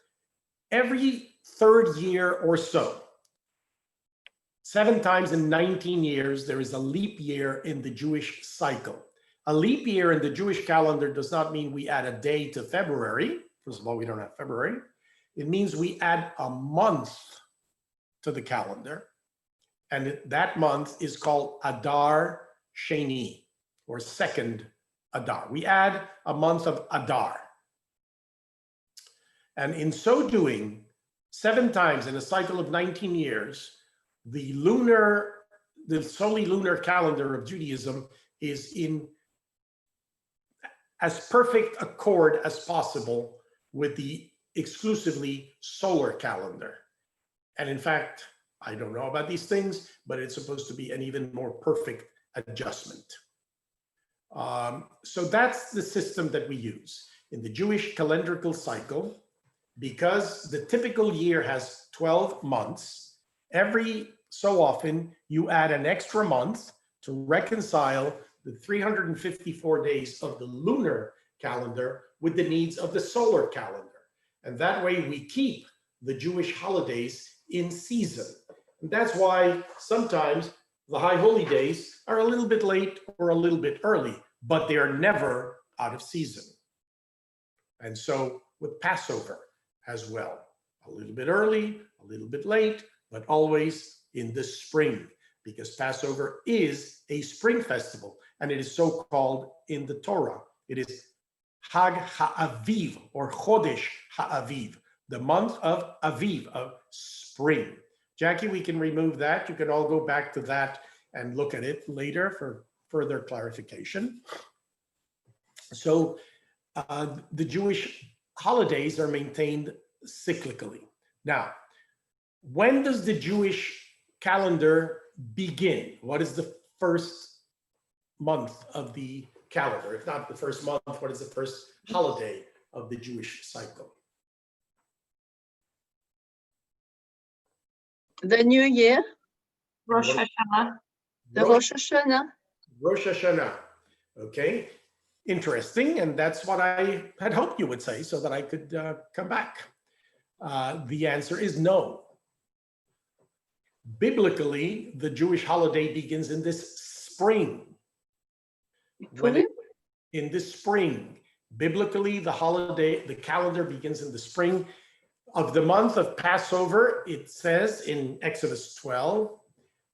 every third year or so. 7 times in 19 years, there is a leap year in the Jewish cycle. A leap year in the Jewish calendar does not mean we add a day to February. First of all, we don't have February. It means we add a month to the calendar. And that month is called Adar Sheni, or second Adar. We add a month of Adar. And in so doing, 7 times in a cycle of 19 years, the solely lunar calendar of Judaism is in as perfect accord as possible with the exclusively solar calendar. And in fact, I don't know about these things, but it's supposed to be an even more perfect adjustment. So that's the system that we use. In the Jewish calendrical cycle, because the typical year has 12 months, every so often you add an extra month to reconcile the 354 days of the lunar calendar with the needs of the solar calendar. And that way we keep the Jewish holidays in season. And that's why sometimes the high holy days are a little bit late or a little bit early, but they are never out of season. And so with Passover as well, a little bit early, a little bit late, but always in the spring, because Passover is a spring festival, and it is so called in the Torah. It is Hag HaAviv, or Chodesh HaAviv, the month of Aviv, of spring. Jackie, we can remove that. You can all go back to that and look at it later for further clarification. So the Jewish holidays are maintained cyclically. Now, when does the Jewish calendar begin? What is the first month of the calendar? If not the first month, what is the first holiday of the Jewish cycle? The New Year, Rosh Hashanah. the Rosh Hashanah. Rosh Hashanah. Okay, interesting. And that's what I had hoped you would say so that I could come back. The answer is no. Biblically, the Jewish holiday begins in this spring. In this spring, biblically, the calendar begins in the spring of the month of Passover. It says in Exodus 12,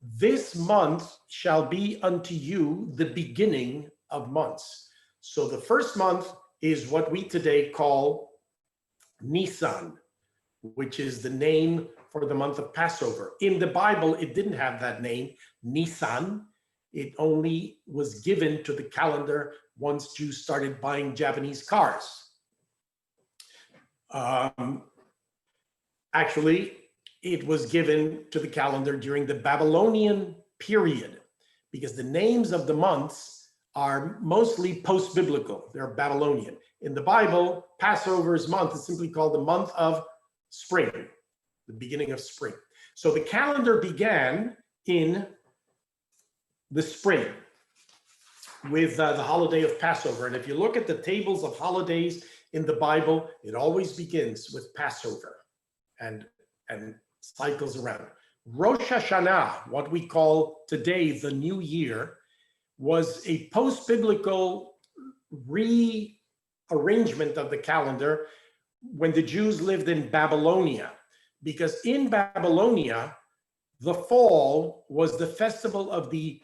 "This month shall be unto you the beginning of months." So the first month is what we today call Nisan, which is the name for the month of Passover. In the Bible, it didn't have that name, Nisan. It only was given to the calendar once Jews started buying Japanese cars. Actually, it was given to the calendar during the Babylonian period, because the names of the months are mostly post-biblical. They're Babylonian. In the Bible, Passover's month is simply called the month of spring, the beginning of spring. So the calendar began in the spring with the holiday of Passover. And if you look at the tables of holidays in the Bible, it always begins with Passover and cycles around. Rosh Hashanah, what we call today the New Year, was a post-biblical rearrangement of the calendar when the Jews lived in Babylonia, because in Babylonia, the fall was the festival of the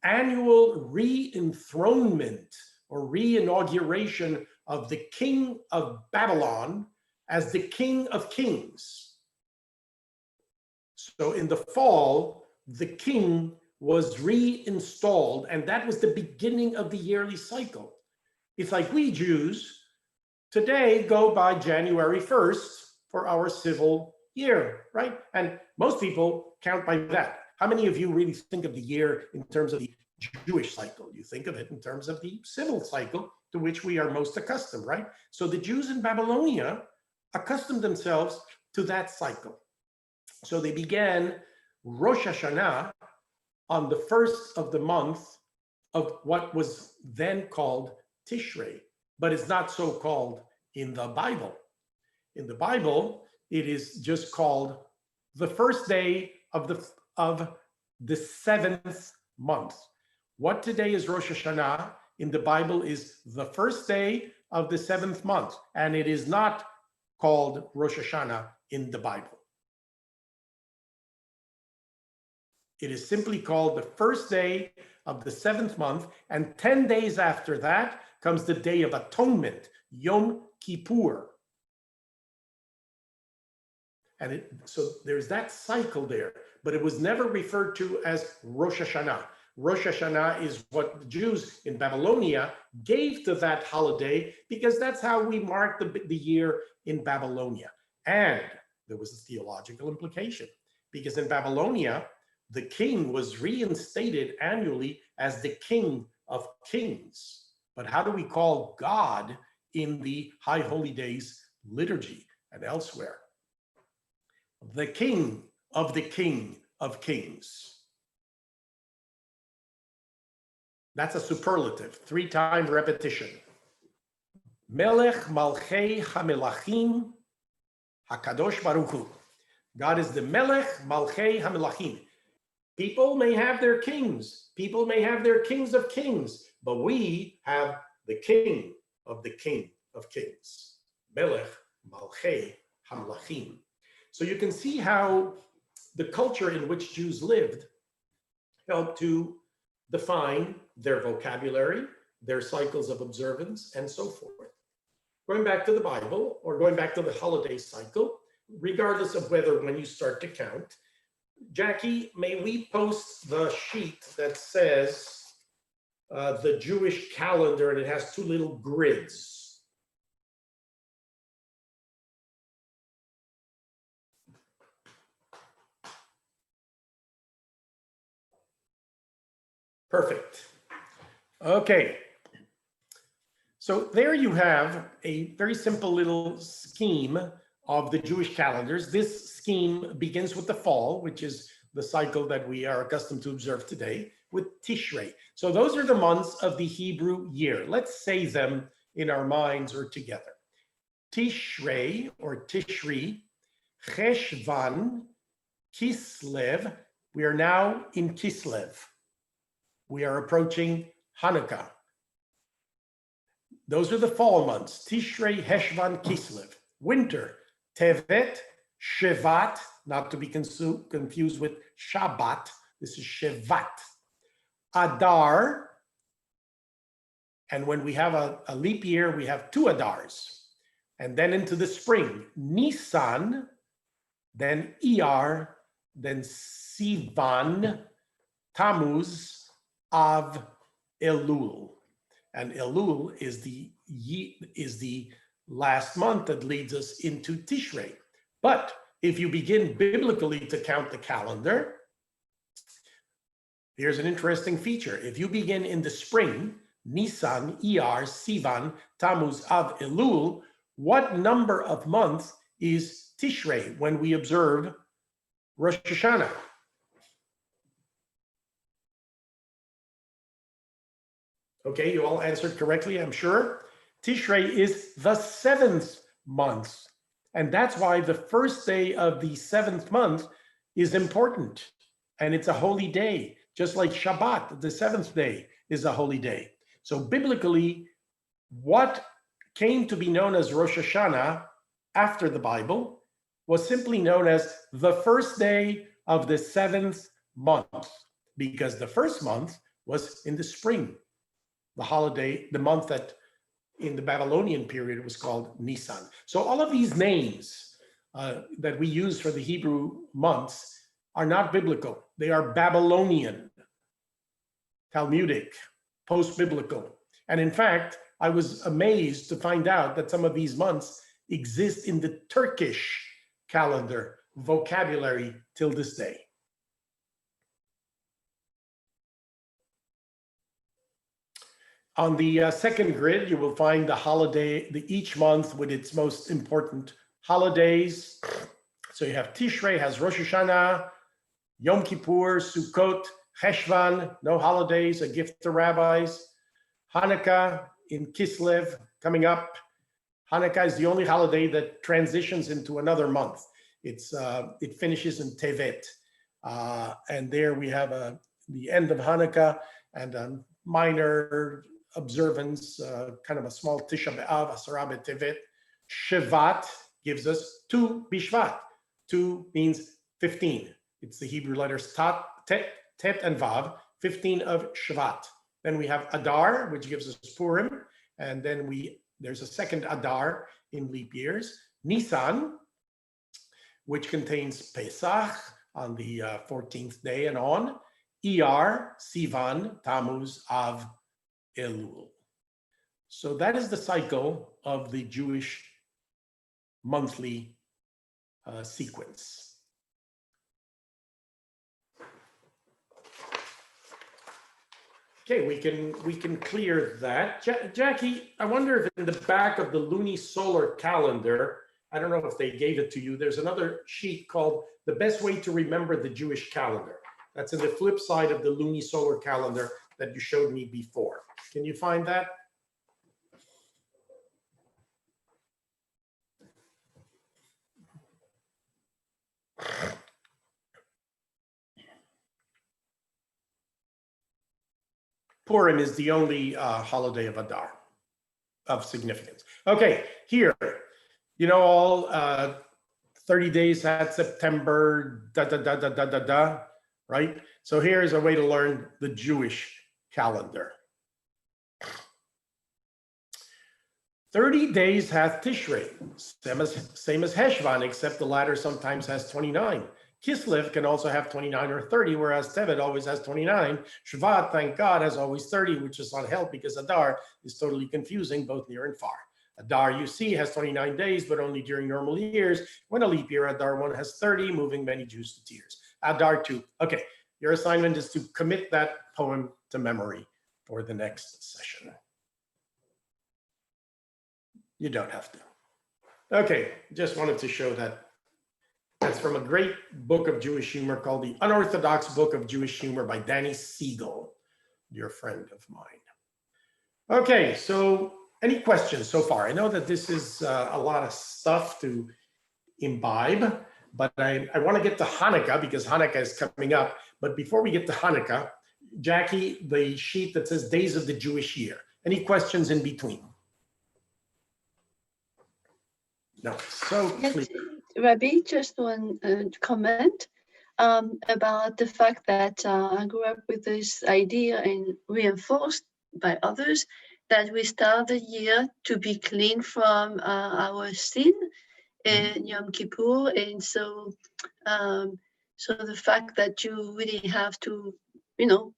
annual re-enthronement or re-inauguration of the king of Babylon as the king of kings. So in the fall, the king was reinstalled, and that was the beginning of the yearly cycle. It's like we Jews today go by January 1st for our civil year, right? And most people count by that. How many of you really think of the year in terms of the Jewish cycle? You think of it in terms of the civil cycle to which we are most accustomed, right? So the Jews in Babylonia accustomed themselves to that cycle. So they began Rosh Hashanah on the first of the month of what was then called Tishrei, but it's not so called in the Bible. In the Bible, it is just called the first day of the seventh month. What today is Rosh Hashanah in the Bible is the first day of the seventh month, and it is not called Rosh Hashanah in the Bible. It is simply called the first day of the seventh month, and 10 days after that comes the Day of Atonement, Yom Kippur. And so there's that cycle there, but it was never referred to as Rosh Hashanah. Rosh Hashanah is what the Jews in Babylonia gave to that holiday because that's how we mark the year in Babylonia. And there was a theological implication because in Babylonia, the king was reinstated annually as the king of kings. But how do we call God in the High Holy Days liturgy and elsewhere? The king of the king of kings. That's a superlative, 3-time repetition. Melech Malchei HaMelachim HaKadosh Baruch Hu. God is the Melech Malchei HaMelachim. People may have their kings. People may have their kings of kings, but we have the king of kings. Melech Malchei HaMelachim. So you can see how the culture in which Jews lived helped to define their vocabulary, their cycles of observance, and so forth. Going back to the Bible or going back to the holiday cycle, regardless of whether when you start to count, Jackie, may we post the sheet that says the Jewish calendar, and it has 2 little grids. Perfect. Okay. So there you have a very simple little scheme of the Jewish calendars. This scheme begins with the fall, which is the cycle that we are accustomed to observe today, with Tishrei. So those are the months of the Hebrew year. Let's say them in our minds or together. Tishrei or Tishri, Cheshvan, Kislev. We are now in Kislev. We are approaching Hanukkah. Those are the fall months, Tishrei, Heshvan, Kislev. Winter, Tevet, Shevat, not to be confused with Shabbat. This is Shevat. Adar, and when we have a leap year, we have 2 Adars. And then into the spring, Nisan, then Iyar, then Sivan, Tammuz, Av, Elul. And Elul is the last month that leads us into Tishrei. But if you begin biblically to count the calendar, here's an interesting feature. If you begin in the spring, Nisan, Iyar, Sivan, Tammuz, Av, Elul, what number of months is Tishrei when we observe Rosh Hashanah? Okay, you all answered correctly, I'm sure. Tishrei is the 7th month. And that's why the first day of the 7th month is important. And it's a holy day, just like Shabbat, the 7th day, is a holy day. So biblically, what came to be known as Rosh Hashanah after the Bible was simply known as the first day of the 7th month, because the first month was in the spring. The holiday, the month that in the Babylonian period was called Nisan. So all of these names that we use for the Hebrew months are not biblical. They are Babylonian, Talmudic, post-biblical. And in fact, I was amazed to find out that some of these months exist in the Turkish calendar vocabulary till this day. On the second grid, you will find the holiday, each month with its most important holidays. So you have Tishrei has Rosh Hashanah, Yom Kippur, Sukkot, Cheshvan, no holidays, a gift to rabbis. Hanukkah in Kislev coming up. Hanukkah is the only holiday that transitions into another month. It finishes in Tevet. And there we have the end of Hanukkah and a minor observance, kind of a small Tisha B'Av, Asara B'Tevet. Shevat gives us 2 Bishvat. 2 means 15. It's the Hebrew letters Tet, and Vav, 15 of Shvat. Then we have Adar, which gives us Purim. And then there's a second Adar in leap years. Nisan, which contains Pesach on the 14th day and on. Iyar, Sivan, Tammuz, Av, Elul. So that is the cycle of the Jewish monthly sequence. Okay, we can clear that. Jackie, I wonder if in the back of the lunisolar calendar, I don't know if they gave it to you, there's another sheet called The Best Way to Remember the Jewish Calendar. That's in the flip side of the lunisolar calendar that you showed me before. Can you find that? Purim is the only holiday of Adar of significance. Okay, here, you know, all 30 days had September, right? So here's a way to learn the Jewish calendar. 30 days hath Tishrei, same as Heshvan, except the latter sometimes has 29. Kislev can also have 29 or 30, whereas Tevet always has 29. Shvat, thank God, has always 30, which is not help because Adar is totally confusing, both near and far. Adar, you see, has 29 days, but only during normal years. When a leap year, Adar 1 has 30, moving many Jews to tears. Adar 2. Okay, your assignment is to commit that poem to memory for the next session. You don't have to. Okay, just wanted to show that. That's from a great book of Jewish humor called The Unorthodox Book of Jewish Humor by Danny Siegel, dear friend of mine. Okay, so any questions so far? I know that this is a lot of stuff to imbibe, but I want to get to Hanukkah because Hanukkah is coming up. But before we get to Hanukkah, Jackie, the sheet that says Days of the Jewish Year. Any questions in between? No, so clear. Rabbi, just one comment about the fact that I grew up with this idea and reinforced by others that we start the year to be clean from our sin in Yom Kippur. And so, so the fact that you really have to, you know,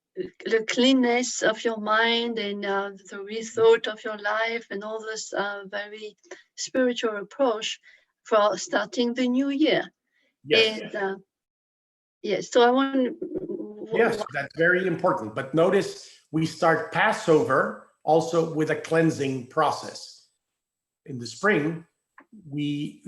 the cleanness of your mind and the rethought of your life and all this very spiritual approach for starting the new year. Yes. And yes, so I want. Yes, that's very important. But notice we start Passover also with a cleansing process. In the spring, the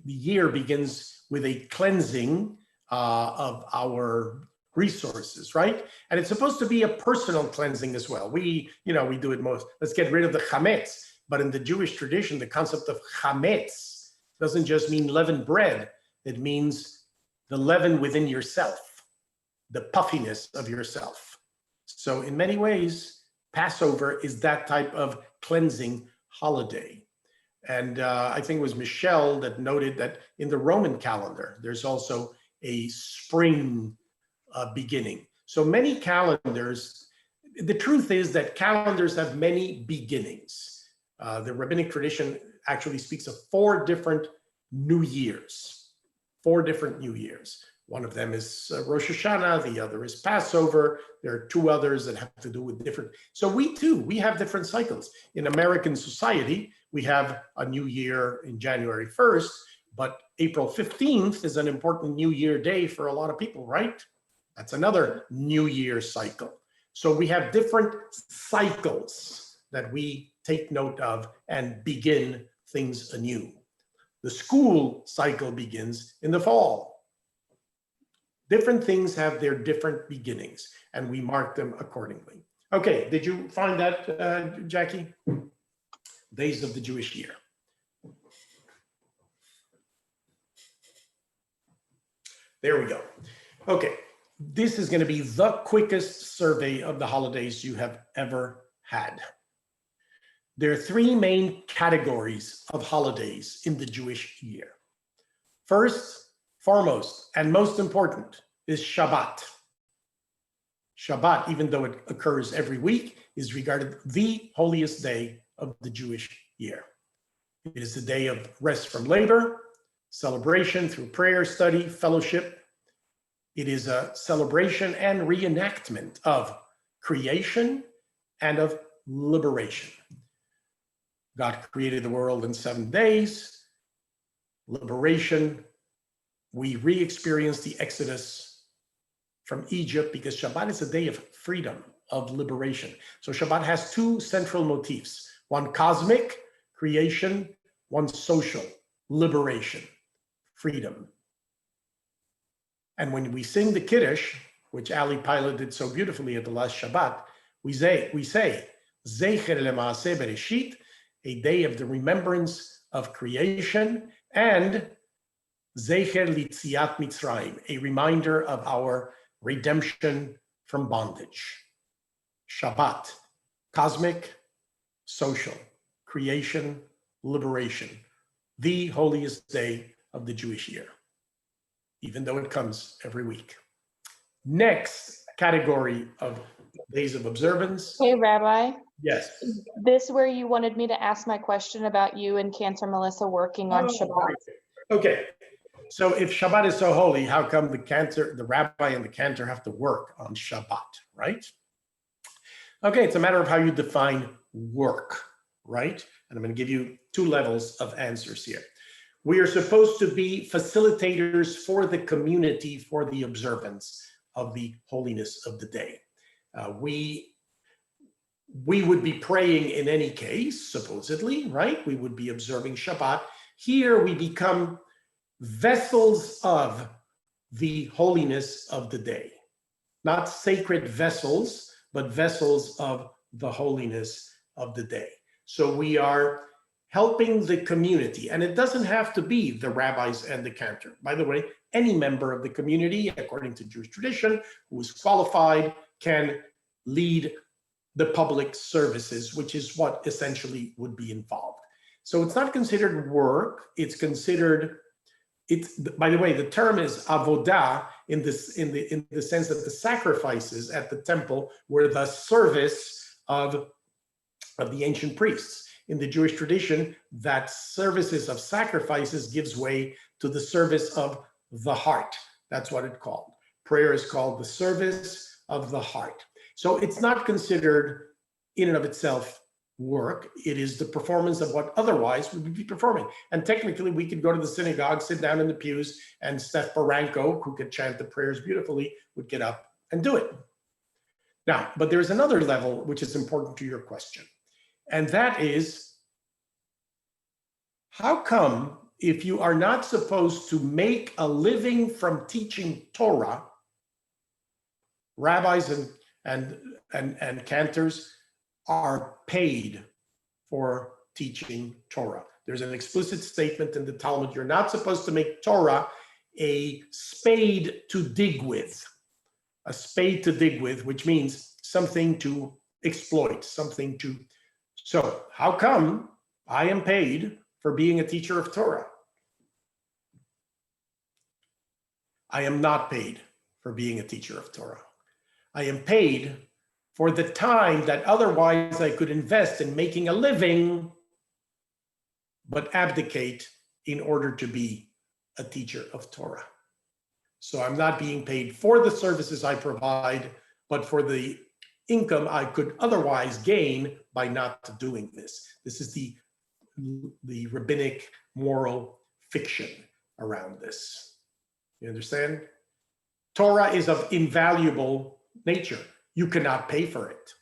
year begins with a cleansing of our resources, right? And it's supposed to be a personal cleansing as well. We do it most. Let's get rid of the chametz. But in the Jewish tradition, the concept of chametz doesn't just mean leavened bread. It means the leaven within yourself, the puffiness of yourself. So in many ways, Passover is that type of cleansing holiday. And I think it was Michelle that noted that in the Roman calendar, there's also a spring beginning. So many calendars, the truth is that calendars have many beginnings. The rabbinic tradition actually speaks of 4 different New Years, 4 different New Years. One of them is Rosh Hashanah, the other is Passover. There are 2 others that have to do with different. So we have different cycles. In American society, we have a new year in January 1st, but April 15th is an important New Year day for a lot of people, right? That's another New Year cycle. So we have different cycles that we take note of and begin things anew. The school cycle begins in the fall. Different things have their different beginnings, and we mark them accordingly. Okay, did you find that, Jackie? Days of the Jewish year. There we go. Okay, this is going to be the quickest survey of the holidays you have ever had. There are 3 main categories of holidays in the Jewish year. First, foremost, and most important is Shabbat. Shabbat, even though it occurs every week, is regarded the holiest day of the Jewish year. It is the day of rest from labor, celebration through prayer, study, fellowship. It is a celebration and reenactment of creation and of liberation. God created the world in 7 days. Liberation, we re-experience the Exodus from Egypt because Shabbat is a day of freedom, of liberation. So Shabbat has 2 central motifs, one cosmic, creation, one social, liberation, freedom. And when we sing the Kiddush, which Ali Pilot did so beautifully at the last Shabbat, we say, Zecher leMaaseh Bereshit, a day of the remembrance of creation, and Zecher Litziat Mitzrayim, a reminder of our redemption from bondage. Shabbat, cosmic, social, creation, liberation, the holiest day of the Jewish year, even though it comes every week. Next category of days of observance. Hey, Rabbi. Yes. Is this where you wanted me to ask my question about you and Cantor Melissa working on Shabbat? Okay. So if Shabbat is so holy, how come the rabbi and the cantor have to work on Shabbat, right? Okay, it's a matter of how you define work, right? And I'm going to give you 2 levels of answers here. We are supposed to be facilitators for the community for the observance of the holiness of the day. We would be praying in any case, supposedly, right? We would be observing Shabbat. Here we become vessels of the holiness of the day. Not sacred vessels, but vessels of the holiness of the day. So we are helping the community, and it doesn't have to be the rabbis and the cantor. By the way, any member of the community, according to Jewish tradition, who is qualified can lead the public services, which is what essentially would be involved. So it's not considered work, it's considered, by the way, the term is avodah in the sense that the sacrifices at the temple were the service of the ancient priests. In the Jewish tradition, that services of sacrifices gives way to the service of the heart. That's what it's called. Prayer is called the service of the heart. So it's not considered in and of itself work. It is the performance of what otherwise we would be performing. And technically, we could go to the synagogue, sit down in the pews, and Steph Baranko, who could chant the prayers beautifully, would get up and do it. Now, but there's another level which is important to your question. And that is, how come if you are not supposed to make a living from teaching Torah, rabbis and cantors are paid for teaching Torah? There's an explicit statement in the Talmud, you're not supposed to make Torah a spade to dig with. A spade to dig with, which means something to exploit, something to... So how come I am paid for being a teacher of Torah. I am not paid for being a teacher of Torah. I am paid for the time that otherwise I could invest in making a living, but abdicate in order to be a teacher of Torah. So I'm not being paid for the services I provide, but for the income I could otherwise gain by not doing this. This is the rabbinic moral fiction around this. You understand? Torah is of invaluable nature. You cannot pay for it.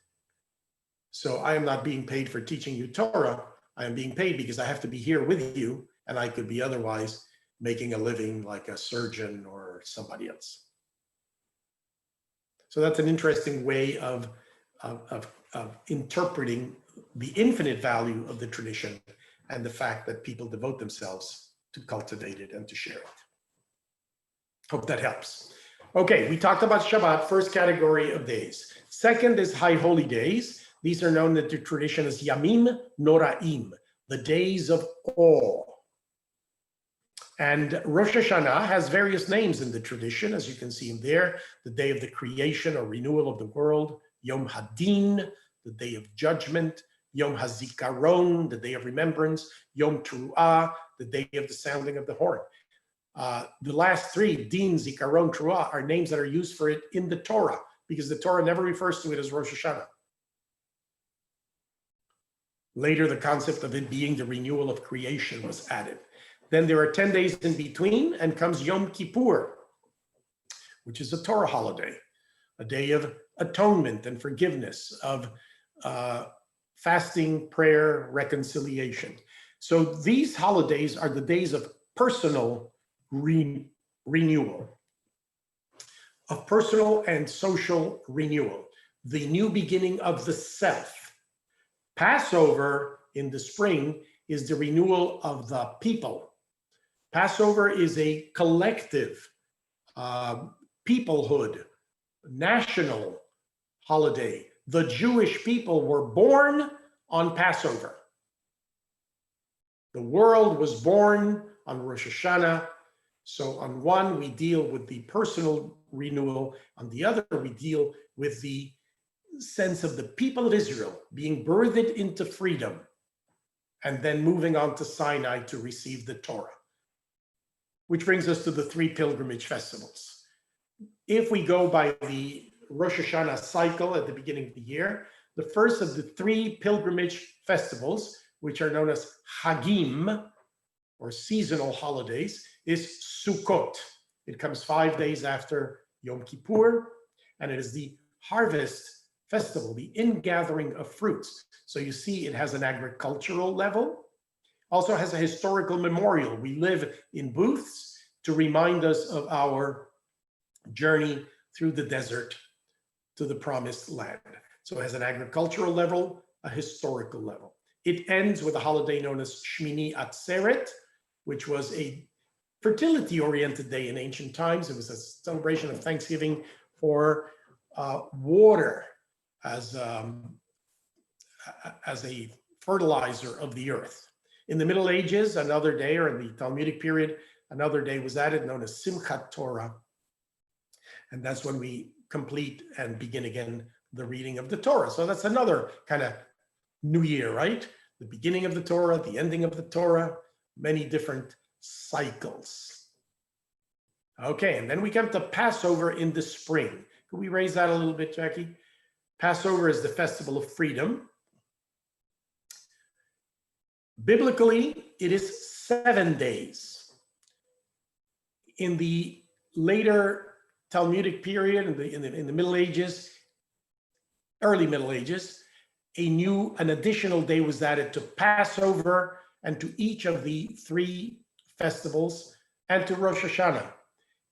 So I am not being paid for teaching you Torah. I am being paid because I have to be here with you, and I could be otherwise making a living like a surgeon or somebody else. So that's an interesting way of interpreting the infinite value of the tradition and the fact that people devote themselves to cultivate it and to share it. Hope that helps. Okay, we talked about Shabbat, first category of days. Second is high holy days. These are known in the tradition as Yamim Noraim, the days of awe. And Rosh Hashanah has various names in the tradition, as you can see in there: the day of the creation or renewal of the world, Yom Hadin, the day of judgment, Yom HaZikaron, the day of remembrance, Yom Teruah, the day of the sounding of the horn. The last three, Din, Zikaron, Teruah, are names that are used for it in the Torah, because the Torah never refers to it as Rosh Hashanah. Later, the concept of it being the renewal of creation was added. Then there are 10 days in between, and comes Yom Kippur, which is a Torah holiday, a day of atonement and forgiveness, of fasting, prayer, reconciliation. So these holidays are the days of personal renewal, of personal and social renewal, the new beginning of the self. Passover in the spring is the renewal of the people. Passover is a collective peoplehood, national holiday. The Jewish people were born on Passover. The world was born on Rosh Hashanah. So on one, we deal with the personal renewal. On the other, we deal with the sense of the people of Israel being birthed into freedom and then moving on to Sinai to receive the Torah. Which brings us to the three pilgrimage festivals. If we go by the Rosh Hashanah cycle at the beginning of the year, the first of the three pilgrimage festivals, which are known as Hagim, or seasonal holidays, is Sukkot. It comes 5 days after Yom Kippur, and it is the harvest festival, the ingathering of fruits. So you see it has an agricultural level, also has a historical memorial. We live in booths to remind us of our journey through the desert to the promised land. So it has an agricultural level, a historical level. It ends with a holiday known as Shmini Atzeret, which was a fertility-oriented day in ancient times. It was a celebration of Thanksgiving for water as a fertilizer of the earth. In the Middle Ages, another day, or in the Talmudic period, another day was added known as Simchat Torah. And that's when we complete and begin again the reading of the Torah. So that's another kind of new year, right? The beginning of the Torah, the ending of the Torah, many different cycles. Okay, and then we come to Passover in the spring. Could we raise that a little bit, Jackie? Passover is the festival of freedom. Biblically, it is 7 days. In the later Talmudic period, in the Middle Ages, early Middle Ages, an additional day was added to Passover and to each of the three festivals and to Rosh Hashanah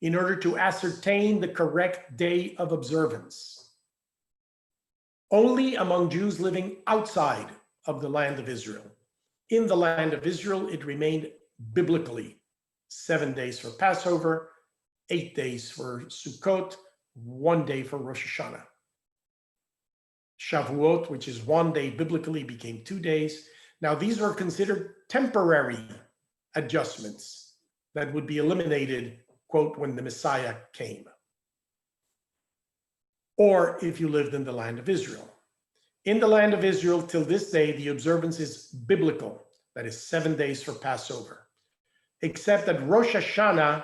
in order to ascertain the correct day of observance. Only among Jews living outside of the land of Israel. In the land of Israel, it remained biblically 7 days for Passover, 8 days for Sukkot, 1 day for Rosh Hashanah. Shavuot, which is 1 day biblically, became 2 days. Now, these were considered temporary adjustments that would be eliminated, quote, when the Messiah came, or if you lived in the land of Israel. In the land of Israel, till this day, the observance is biblical, that is 7 days for Passover, except that Rosh Hashanah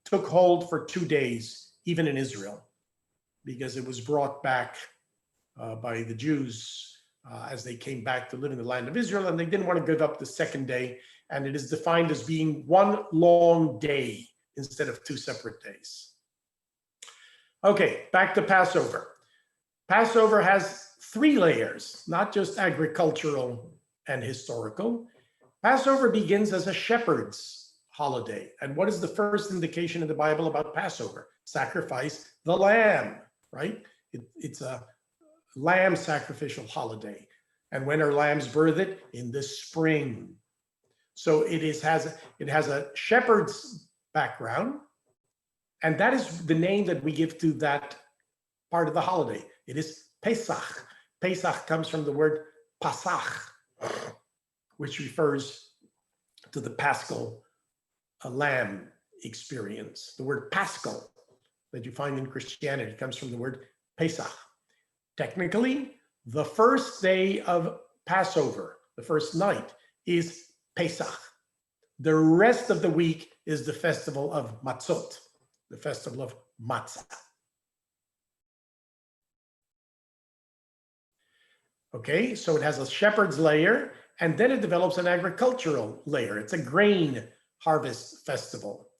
took hold for 2 days, even in Israel, because it was brought back by the Jews as they came back to live in the land of Israel, and they didn't want to give up the second day, and it is defined as being one long day instead of 2 separate days. Okay, back to Passover. Passover has 3 layers, not just agricultural and historical. Passover begins as a shepherd's holiday. And what is the first indication in the Bible about Passover? Sacrifice the lamb, right? It's a lamb sacrificial holiday. And when are lambs birthed? In the spring. So it has a shepherd's background. And that is the name that we give to that part of the holiday. It is Pesach. Pesach comes from the word Pasach, which refers to the Paschal lamb experience. The word Paschal that you find in Christianity comes from the word Pesach. Technically, the first day of Passover, the first night, is Pesach. The rest of the week is the festival of Matzot, the festival of matzah. Okay, so it has a shepherd's layer, and then it develops an agricultural layer. It's a grain harvest festival.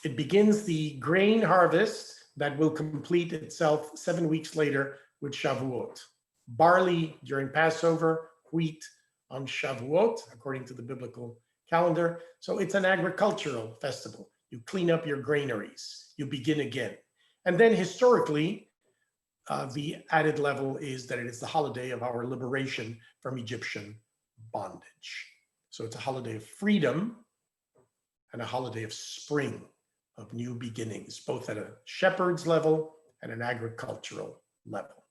It begins the grain harvest that will complete itself 7 weeks later with Shavuot. Barley during Passover, wheat on Shavuot, according to the biblical calendar. So it's an agricultural festival. You clean up your granaries, you begin again. And then historically, the added level is that it is the holiday of our liberation from Egyptian bondage. So it's a holiday of freedom and a holiday of spring, of new beginnings, both at a shepherd's level and an agricultural level.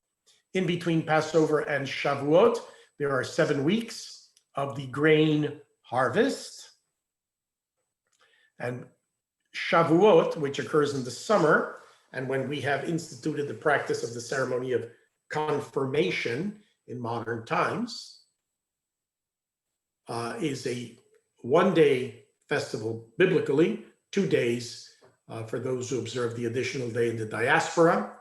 In between Passover and Shavuot, there are 7 weeks of the grain harvest. And Shavuot, which occurs in the summer, and when we have instituted the practice of the ceremony of confirmation in modern times, is a 1-day festival biblically, 2 days for those who observe the additional day in the diaspora.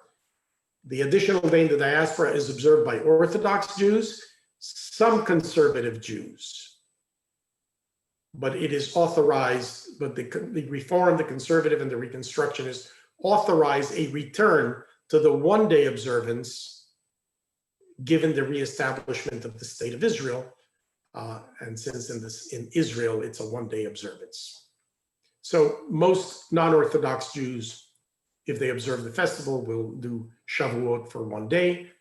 The additional day in the diaspora is observed by Orthodox Jews, some conservative Jews, but it is authorized, but the Reform, the Conservative, and the Reconstructionists authorize a return to the 1-day observance given the reestablishment of the state of Israel. And since in Israel, it's a 1-day observance. So most non-Orthodox Jews, if they observe the festival, will do Shavuot for 1 day.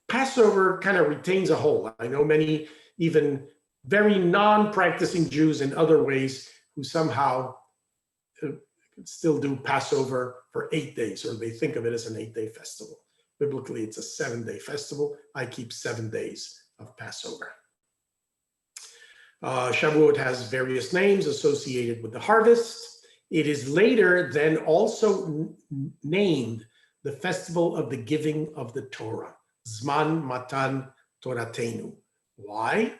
Passover kind of retains a whole. I know many even very non-practicing Jews in other ways who somehow still do Passover for 8 days, or they think of it as an 8-day festival. Biblically, it's a 7-day festival. I keep 7 days of Passover. Shavuot has various names associated with the harvest. It is later then also named the festival of the giving of the Torah, Zman Matan Toratenu. Why?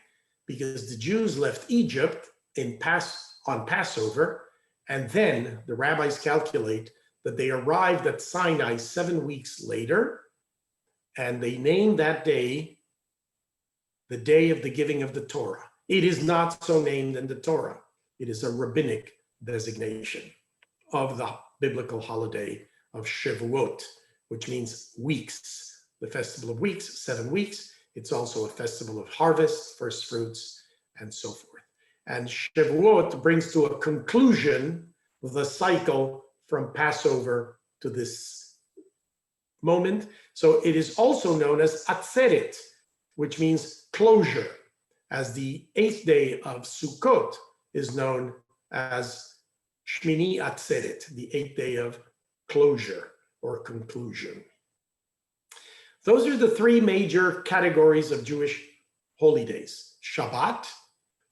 Because the Jews left Egypt on Passover, and then the rabbis calculate that they arrived at Sinai 7 weeks later, and they named that day the day of the giving of the Torah. It is not so named in the Torah. It is a rabbinic designation of the biblical holiday of Shavuot, which means weeks, the festival of weeks, 7 weeks. It's also a festival of harvest, first fruits, and so forth. And Shavuot brings to a conclusion the cycle from Passover to this moment. So it is also known as Atzeret, which means closure, as the 8th day of Sukkot is known as Shmini Atzeret, the 8th day of closure or conclusion. Those are the 3 major categories of Jewish holy days. Shabbat,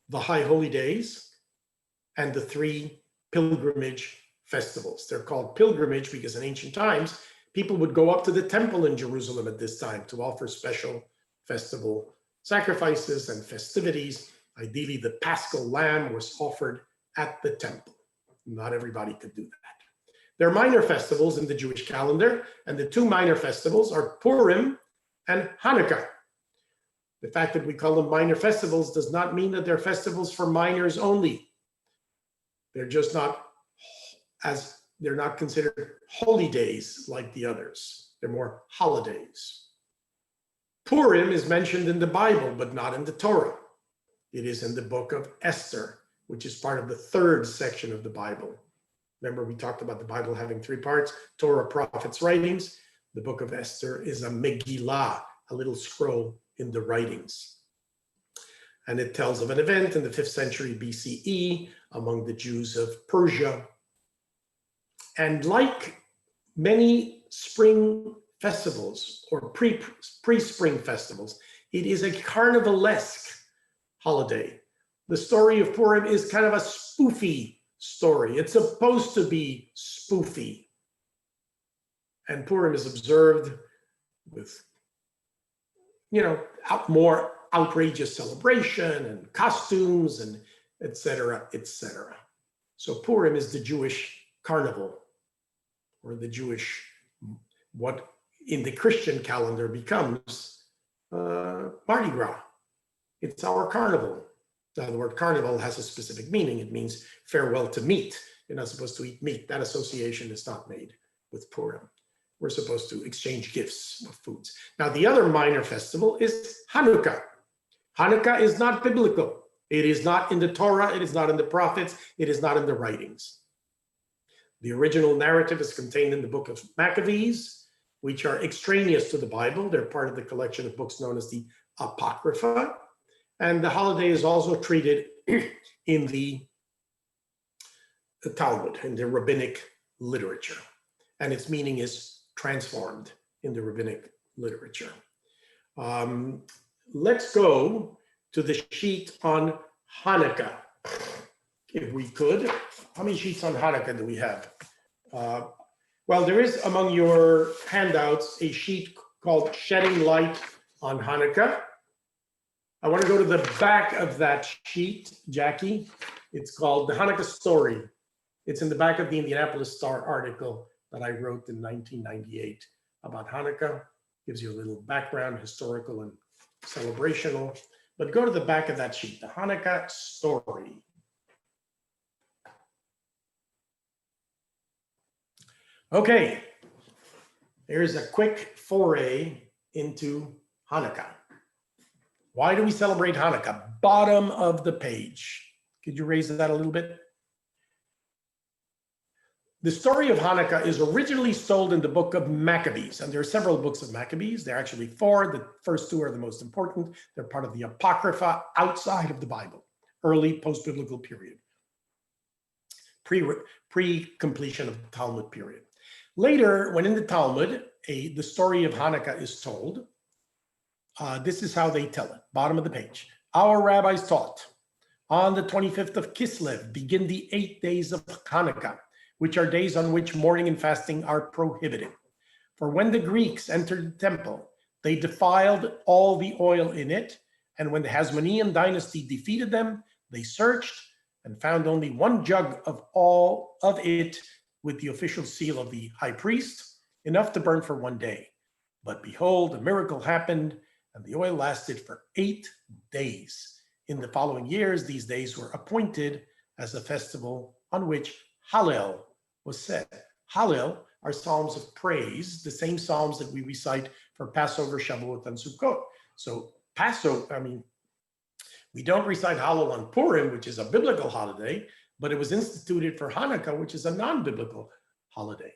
the High Holy Days, and the 3 pilgrimage festivals. They're called pilgrimage because in ancient times, people would go up to the temple in Jerusalem at this time to offer special festival sacrifices and festivities. Ideally, the Paschal lamb was offered at the temple. Not everybody could do that. There are minor festivals in the Jewish calendar, and the 2 minor festivals are Purim and Hanukkah. The fact that we call them minor festivals does not mean that they're festivals for minors only. They're just not they're not considered holy days like the others. They're more holidays. Purim is mentioned in the Bible, but not in the Torah. It is in the book of Esther, which is part of the 3rd section of the Bible. Remember, we talked about the Bible having 3 parts: Torah, prophets, writings. The book of Esther is a Megillah, a little scroll in the writings. And it tells of an event in the 5th century BCE among the Jews of Persia. And like many spring festivals or pre-spring festivals, it is a carnivalesque holiday. The story of Purim is kind of a spoofy story. It's supposed to be spoofy. And Purim is observed with, more outrageous celebration and costumes and et cetera, et cetera. So Purim is the Jewish carnival, or the Jewish, what in the Christian calendar becomes Mardi Gras. It's our carnival. Now, the word carnival has a specific meaning. It means farewell to meat. You're not supposed to eat meat. That association is not made with Purim. We're supposed to exchange gifts of foods. Now, the other minor festival is Hanukkah. Hanukkah is not biblical. It is not in the Torah. It is not in the prophets. It is not in the writings. The original narrative is contained in the book of Maccabees, which are extraneous to the Bible. They're part of the collection of books known as the Apocrypha. And the holiday is also treated in the Talmud, in the rabbinic literature. And its meaning is transformed in the rabbinic literature. Let's go to the sheet on Hanukkah, if we could. How many sheets on Hanukkah do we have? Well, there is among your handouts a sheet called Shedding Light on Hanukkah. I want to go to the back of that sheet, Jackie. It's called The Hanukkah Story. It's in the back of the Indianapolis Star article that I wrote in 1998 about Hanukkah. Gives you a little background, historical and celebrational. But go to the back of that sheet, The Hanukkah Story. Okay, here's a quick foray into Hanukkah. Why do we celebrate Hanukkah? Bottom of the page. Could you raise that a little bit? The story of Hanukkah is originally told in the book of Maccabees, and there are several books of Maccabees. There are actually 4. The first 2 are the most important. They're part of the Apocrypha outside of the Bible, early post-biblical period, pre-completion of the Talmud period. Later, when in the Talmud, the story of Hanukkah is told, this is how they tell it, bottom of the page. Our rabbis taught, on the 25th of Kislev, begin the 8 days of Hanukkah, which are days on which mourning and fasting are prohibited. For when the Greeks entered the temple, they defiled all the oil in it, and when the Hasmonean dynasty defeated them, they searched and found only 1 jug of all of it with the official seal of the high priest, enough to burn for 1 day. But behold, a miracle happened, and the oil lasted for 8 days. In the following years, these days were appointed as a festival on which Hallel was said. Hallel are psalms of praise, the same psalms that we recite for Passover, Shavuot, and Sukkot. So we don't recite Hallel on Purim, which is a biblical holiday, but it was instituted for Hanukkah, which is a non-biblical holiday.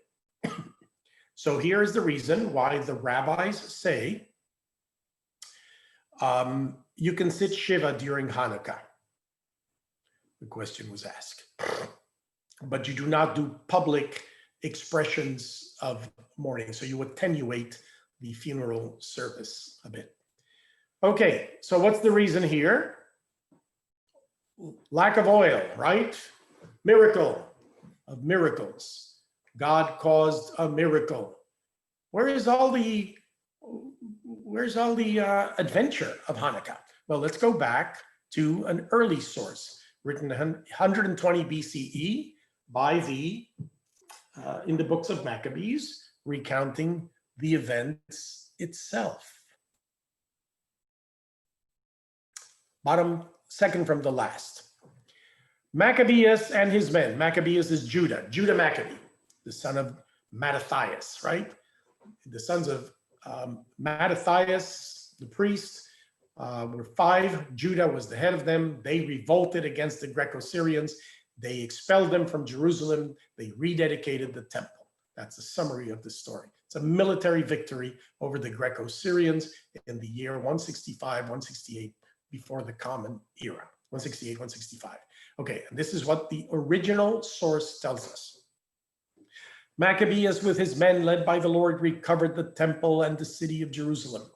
So here's the reason why the rabbis say you can sit Shiva during Hanukkah. The question was asked. But you do not do public expressions of mourning. So you attenuate the funeral service a bit. Okay, so what's the reason here? lack of oil, right? Miracle of miracles. God caused a miracle. Where's all the adventure of Hanukkah? Well, let's go back to an early source written 120 BCE by in the books of Maccabees, recounting the events itself. Bottom second from the last. Maccabeus and his men. Maccabeus is Judah Maccabee, the son of Mattathias, right? The sons of Mattathias, the priest, were 5. Judah was the head of them. They revolted against the Greco-Syrians. They expelled them from Jerusalem. They rededicated the temple. That's a summary of the story. It's a military victory over the Greco-Syrians in the year 165, 168 before the Common Era. 168, 165. Okay, and this is what the original source tells us. Maccabeus with his men led by the Lord recovered the temple and the city of Jerusalem.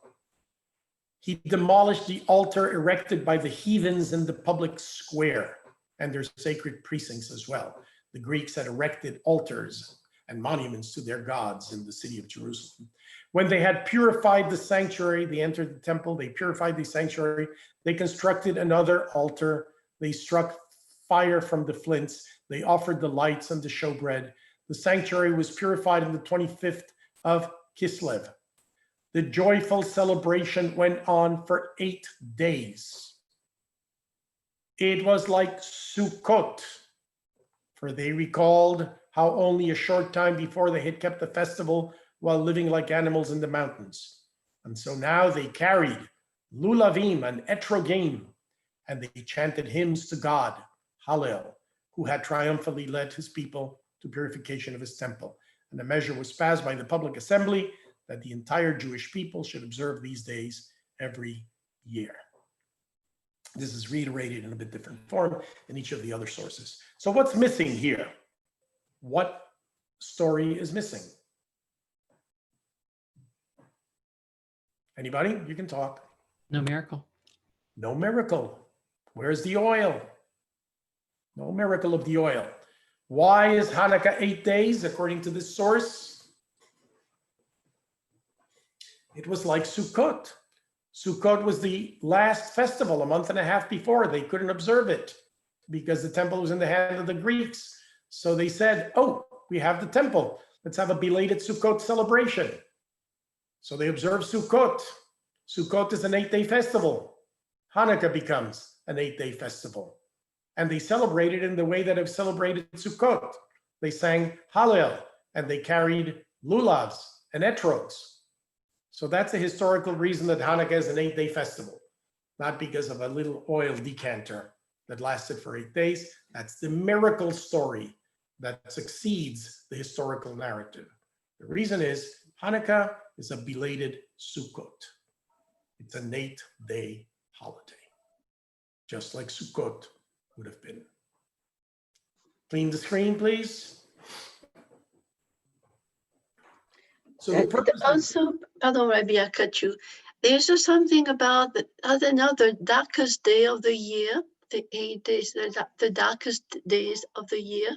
He demolished the altar erected by the heathens in the public square and their sacred precincts as well. The Greeks had erected altars and monuments to their gods in the city of Jerusalem. When they had purified the sanctuary, they entered the temple, they purified the sanctuary, they constructed another altar, they struck fire from the flints, they offered the lights and the showbread. The sanctuary was purified on the 25th of Kislev. The joyful celebration went on for 8 days. It was like Sukkot, for they recalled how only a short time before they had kept the festival while living like animals in the mountains. And so now they carried lulavim and etrogim, and they chanted hymns to God, Hallel, who had triumphantly led his people to purification of his temple. And a measure was passed by the public assembly that the entire Jewish people should observe these days every year. This is reiterated in a bit different form in each of the other sources. So what's missing here? What story is missing? Anybody? You can talk. No miracle. No miracle. Where's the oil? No miracle of the oil. Why is Hanukkah 8 days, according to this source? It was like Sukkot. Sukkot was the last festival, a month and a half before. They couldn't observe it because the temple was in the hand of the Greeks. So they said, oh, we have the temple. Let's have a belated Sukkot celebration. So they observed Sukkot. Sukkot is an 8-day festival. Hanukkah becomes an 8-day festival. And they celebrated in the way that I've celebrated Sukkot. They sang Hallel, and they carried lulavs and etrogs. So that's a historical reason that Hanukkah is an 8-day festival, not because of a little oil decanter that lasted for 8 days. That's the miracle story that succeeds the historical narrative. The reason is Hanukkah is a belated Sukkot. It's an 8-day holiday, just like Sukkot would have been. Clean the screen, please. So the purpose also, pardon, Rabbi, I cut you. There's just something about another darkest day of the year, the 8 days, the darkest days of the year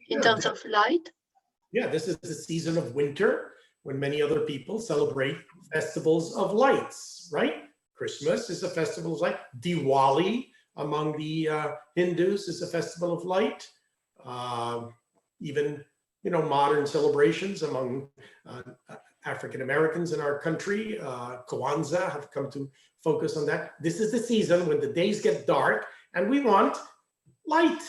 in terms of light. Yeah, this is the season of winter when many other people celebrate festivals of lights, right? Christmas is a festival of light. Diwali among the Hindus is a festival of light. Even modern celebrations among African Americans in our country, Kwanzaa, have come to focus on that. This is the season when the days get dark and we want light.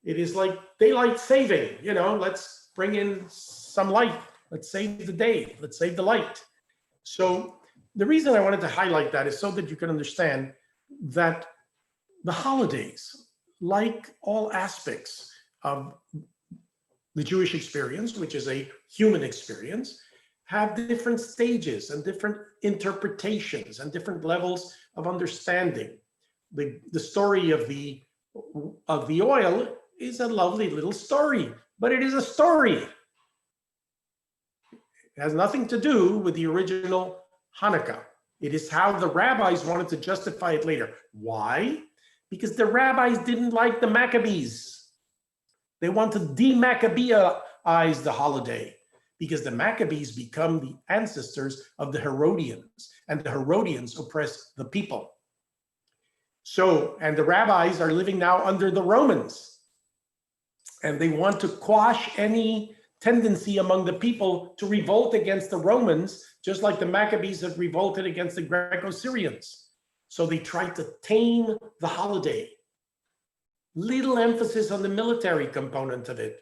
It is like daylight saving, let's bring in some light. Let's save the day. Let's save the light. So the reason I wanted to highlight that is so that you can understand that the holidays, like all aspects of the Jewish experience, which is a human experience, have different stages and different interpretations and different levels of understanding. The story of the oil is a lovely little story, but it is a story. It has nothing to do with the original Hanukkah. It is how the rabbis wanted to justify it later. Why? because the rabbis didn't like the Maccabees. They want to de-Maccabeize the holiday because the Maccabees become the ancestors of the Herodians, and the Herodians oppress the people. So, and the rabbis are living now under the Romans, and they want to quash any tendency among the people to revolt against the Romans, just like the Maccabees have revolted against the Greco-Syrians. So they tried to tame the holiday. Little emphasis on the military component of it,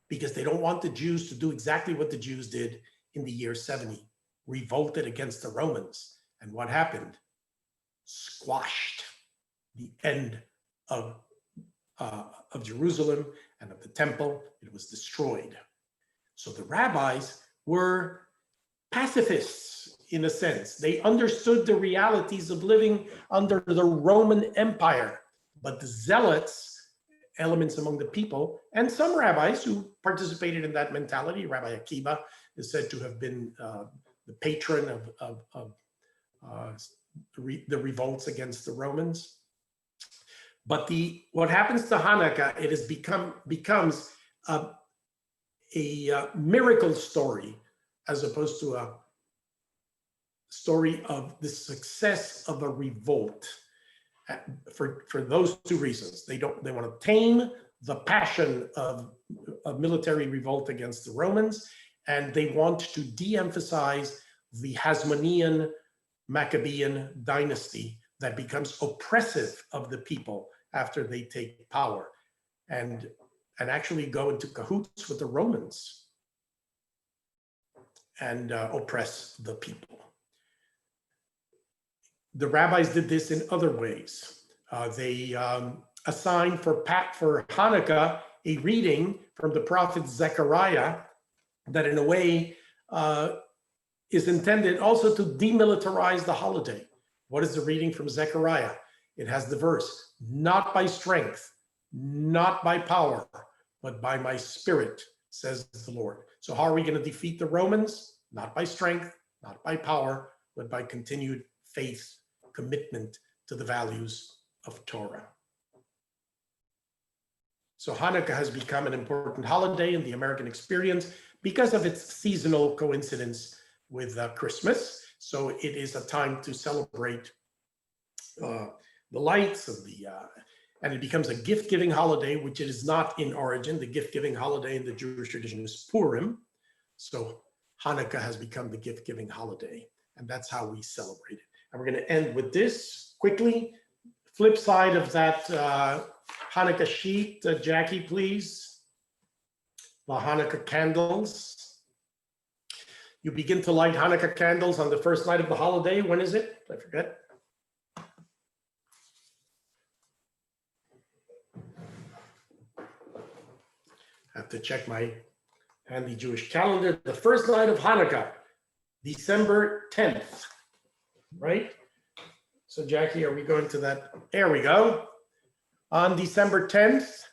because they don't want the Jews to do exactly what the Jews did in the year 70, revolted against the Romans. And what happened? Squashed the end of Jerusalem and of the temple. It was destroyed. So the rabbis were pacifists in a sense. They understood the realities of living under the Roman Empire, but the zealots, elements among the people, and some rabbis who participated in that mentality, Rabbi Akiva is said to have been the patron of the revolts against the Romans. But what happens to Hanukkah, it has becomes a miracle story as opposed to a story of the success of a revolt. For those two reasons, they want to tame the passion of military revolt against the Romans, and they want to de-emphasize the Hasmonean Maccabean dynasty that becomes oppressive of the people after they take power, and actually go into cahoots with the Romans and oppress the people. The rabbis did this in other ways. They assigned for Hanukkah a reading from the prophet Zechariah that in a way is intended also to demilitarize the holiday. What is the reading from Zechariah? It has the verse, "Not by strength, not by power, but by my spirit, says the Lord." So how are we going to defeat the Romans? Not by strength, not by power, but by continued faith, commitment to the values of Torah. So Hanukkah has become an important holiday in the American experience because of its seasonal coincidence with Christmas. So it is a time to celebrate the lights of and it becomes a gift-giving holiday, which it is not in origin. The gift-giving holiday in the Jewish tradition is Purim. So Hanukkah has become the gift-giving holiday, and that's how we celebrate it. And we're going to end with this quickly. Flip side of that Hanukkah sheet, Jackie, please. The Hanukkah candles. You begin to light Hanukkah candles on the first night of the holiday. When is it? I forget. I have to check my handy Jewish calendar. The first night of Hanukkah, December 10th, right? So Jackie, are we going to that? There we go. On December 10th,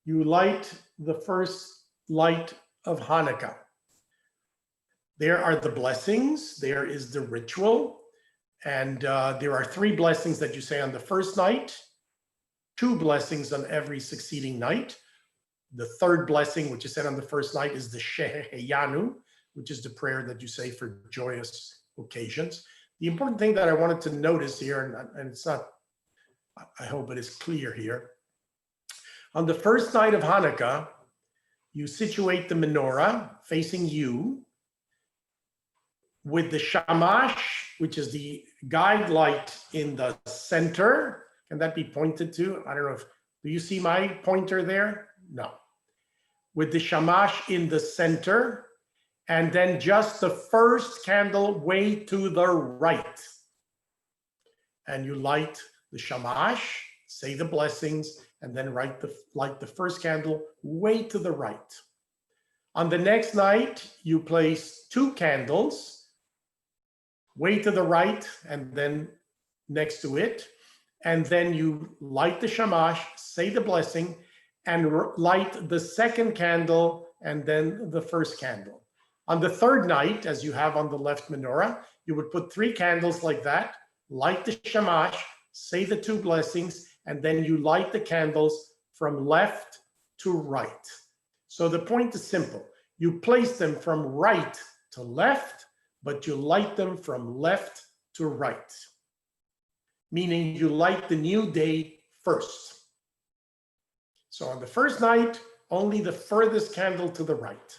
you light the first light of Hanukkah. There are the blessings, there is the ritual, and there are 3 blessings that you say on the first night, 2 blessings on every succeeding night. The 3rd blessing, which is said on the first night, is the Sheheyanu, which is the prayer that you say for joyous occasions. The important thing that I wanted to notice here, and it's not, I hope it is clear here. On the first night of Hanukkah, you situate the menorah facing you with the shamash, which is the guide light in the center. Can that be pointed to? I don't know if, do you see my pointer there? No. With the shamash in the center, and then just the first candle way to the right. And you light the shamash, say the blessings, and then light the first candle way to the right. On the next night, you place 2 candles, way to the right, and then next to it. And then you light the shamash, say the blessing, and light the second candle, and then the first candle. On the 3rd night, as you have on the left menorah, you would put 3 candles like that, light the shamash, say the 2 blessings, and then you light the candles from left to right. So the point is simple. You place them from right to left, but you light them from left to right, meaning you light the new day first. So on the first night, only the furthest candle to the right.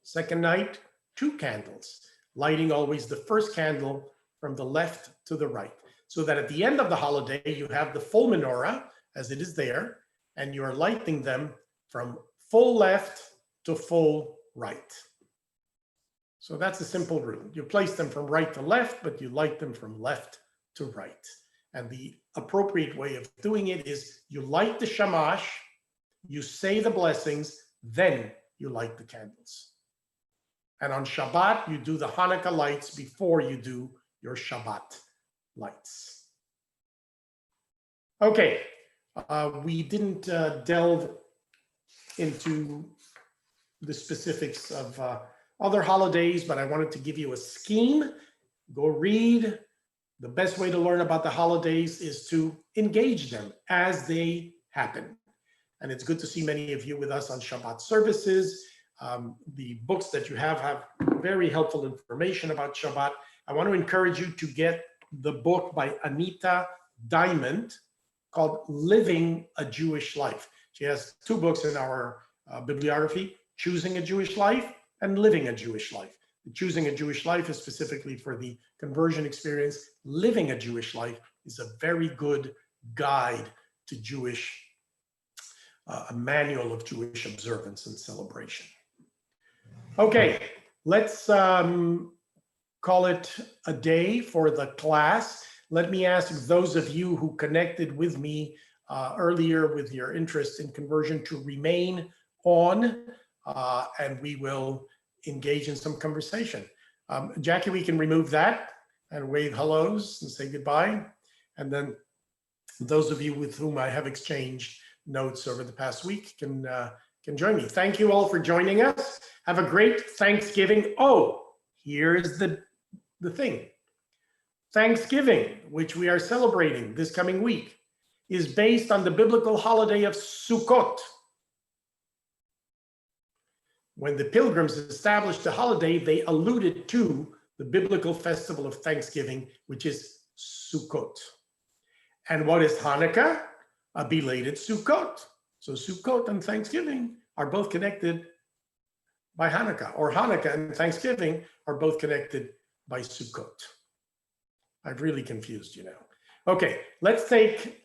Second night, 2 candles, lighting always the first candle from the left to the right, so that at the end of the holiday, you have the full menorah as it is there, and you are lighting them from full left to full right. So that's a simple rule. You place them from right to left, but you light them from left to right. And the appropriate way of doing it is you light the shamash, you say the blessings, then you light the candles. And on Shabbat, you do the Hanukkah lights before you do your Shabbat lights. Okay, we didn't delve into the specifics of other holidays, but I wanted to give you a scheme. Go read. The best way to learn about the holidays is to engage them as they happen. And it's good to see many of you with us on Shabbat services. The books that you have very helpful information about Shabbat. I want to encourage you to get the book by Anita Diamond called Living a Jewish Life. She has 2 books in our bibliography, Choosing a Jewish Life and Living a Jewish Life. Choosing a Jewish Life is specifically for the conversion experience. Living a Jewish Life is a very good guide to Jewish, a manual of Jewish observance and celebration. Okay, let's call it a day for the class. Let me ask those of you who connected with me earlier with your interest in conversion to remain on, and we will engage in some conversation. Jackie, we can remove that and wave hellos and say goodbye. And then those of you with whom I have exchanged notes over the past week can join me. Thank you all for joining us. Have a great Thanksgiving. Oh, here's the thing. Thanksgiving, which we are celebrating this coming week, is based on the biblical holiday of Sukkot. When the pilgrims established the holiday, they alluded to the biblical festival of Thanksgiving, which is Sukkot. And what is Hanukkah? A belated Sukkot. So Sukkot and Thanksgiving are both connected by Hanukkah, or Hanukkah and Thanksgiving are both connected by Sukkot. I've really confused you now. Okay, let's take